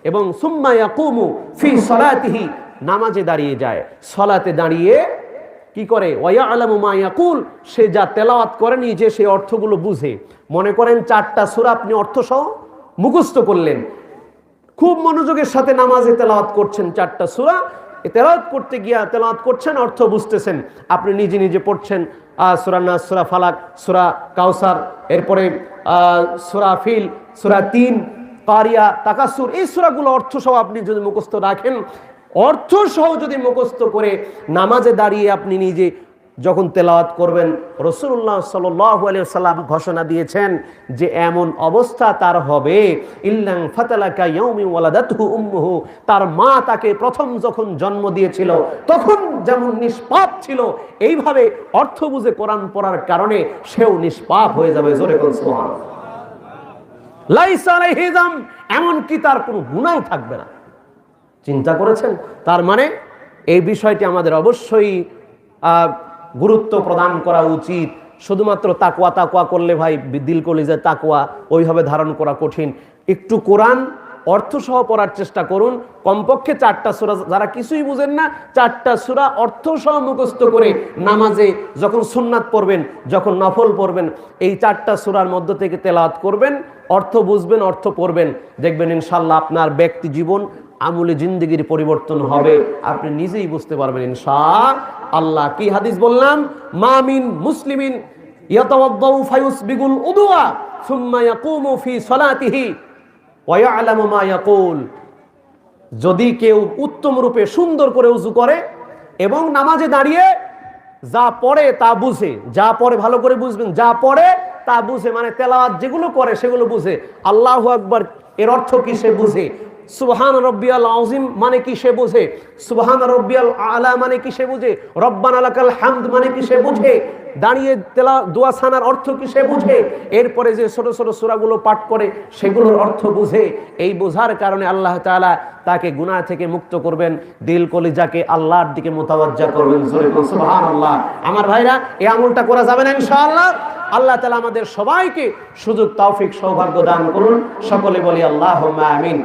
Speaker 2: এবং সুম্মা ইয়াকুমু ফি সালাতিহি, নামাজে দাঁড়িয়ে যায়, সালাতে দাঁড়িয়ে কি করে, ওয়া ইয়ালামু মা ইয়াকুল, সে যা তেলাওয়াত করে নিজে সেই অর্থগুলো বুঝে। মনে করেন 4টা সূরা আপনি অর্থ সহ মুখস্থ করলেন, খুব মনোযোগের সাথে নামাজে তেলাওয়াত করছেন, 4টা সূরা তেলাওয়াত করতে গিয়া তেলাওয়াত করছেন, অর্থ বুঝতেছেন, আপনি নিজে নিজে পড়ছেন, সূরা নাস, সূরা ফালাক, সূরা কাউসার, এরপরে সূরা ফিল, সূরা 3, কারিয়া, তাকাসুর, এই সূরাগুলো অর্থ সহ আপনি যদি মুখস্থ রাখেন, অর্থ সহ যদি মুখস্থ করে নামাজে দাঁড়িয়ে আপনি নিজে যখন তেলাওয়াত করবেন, রাসূলুল্লাহ সাল্লাল্লাহু আলাইহি ওয়াসাল্লাম ঘোষণা দিয়েছেন যে এমন অবস্থা তার হবে, ইল্লাং ফাতালাকা ইয়াউমি ওয়ালাদাতহু উম্মুহু, তার মা তাকে প্রথম যখন জন্ম দিয়েছিল তখন যেমন নিষ্পাপ ছিল, এইভাবে অর্থ বুঝে কোরআন পড়ার কারণে সেও নিষ্পাপ হয়ে যাবে। জোরে বলুন সুবহানাল্লাহ। লাইসা আলাইহি যাম, এমনকি তার কোনো গুনাহ থাকবে না। চিন্তা করেছেন? তার মানে এই বিষয়টি আমাদের অবশ্যই গুরুত্ব প্রদান করা উচিত। শুধুমাত্র তাকওয়া করলে ভাই দিল কলিজায় তাকওয়া ওইভাবে ধারণ করা কঠিন। একটু কোরআন অর্থ সহ পড়ার চেষ্টা করুন, কমপক্ষে 4টা সূরা, যারা কিছুই বুঝেন না 4টা সূরা অর্থ সহ মুখস্থ করে নামাজে যখন সুন্নাত পড়বেন, যখন নফল পড়বেন, এই 4টা সূরার মধ্য থেকে তেলাওয়াত করবেন, অর্থ বুঝবেন, অর্থ পড়বেন, দেখবেন ইনশাআল্লাহ আপনার ব্যক্তি জীবন, আমূলে জিন্দেগির পরিবর্তন হবে, আপনি নিজেই বুঝতে পারবেন ইনশাআল্লাহ। কি হাদিস বললাম? মা মিন মুসলিমিন ইয়াতাওয়াদ্দাউ ফায়ুসবিগুল উদুআ সুম্মা ইয়াকুমু ফি সালাতিহি ওয়া ইয়ালামু মা ইয়াকুল, যদি কেউ উত্তম রূপে সুন্দর করে ওযু করে এবং নামাজে দাঁড়িয়ে যা পড়ে তা বুঝে, যা পড়ে ভালো করে বুঝবেন, যা পড়ে তা বুঝে, মানে তেলাওয়াত যেগুলো করে সেগুলো বুঝে, আল্লাহু আকবার এর অর্থ কি সে বুঝে, সুবহান রব্বিয়াল আযীম মানে কি সে বুঝে, সুবহান রব্বিয়াল আলা মানে কি সে বুঝে, রব্বানা লাকাল হামদ মানে কি সে বুঝে, দাঁড়িয়ে দোয়া ছানার অর্থ কি সে বুঝে, এরপরে যে ছোট ছোট সূরাগুলো পাঠ করে সেগুলোর অর্থ বুঝে। এই বোঝার কারণে আল্লাহ তাআলা তাকে গুনাহ থেকে মুক্ত করবেন, দিল কলিজাকে আল্লাহর দিকে মুতাওয়াজ্জা করবেন। সুবহানাল্লাহ। আমার ভাইরা, এই আমলটা করা যাবে না ইনশাআল্লাহ। আল্লাহ তাআলা আমাদের সবাইকে সুযোগ, তৌফিক, সৌভাগ্য দান করুন। সকলে বলি আল্লাহুম্মা আমিন।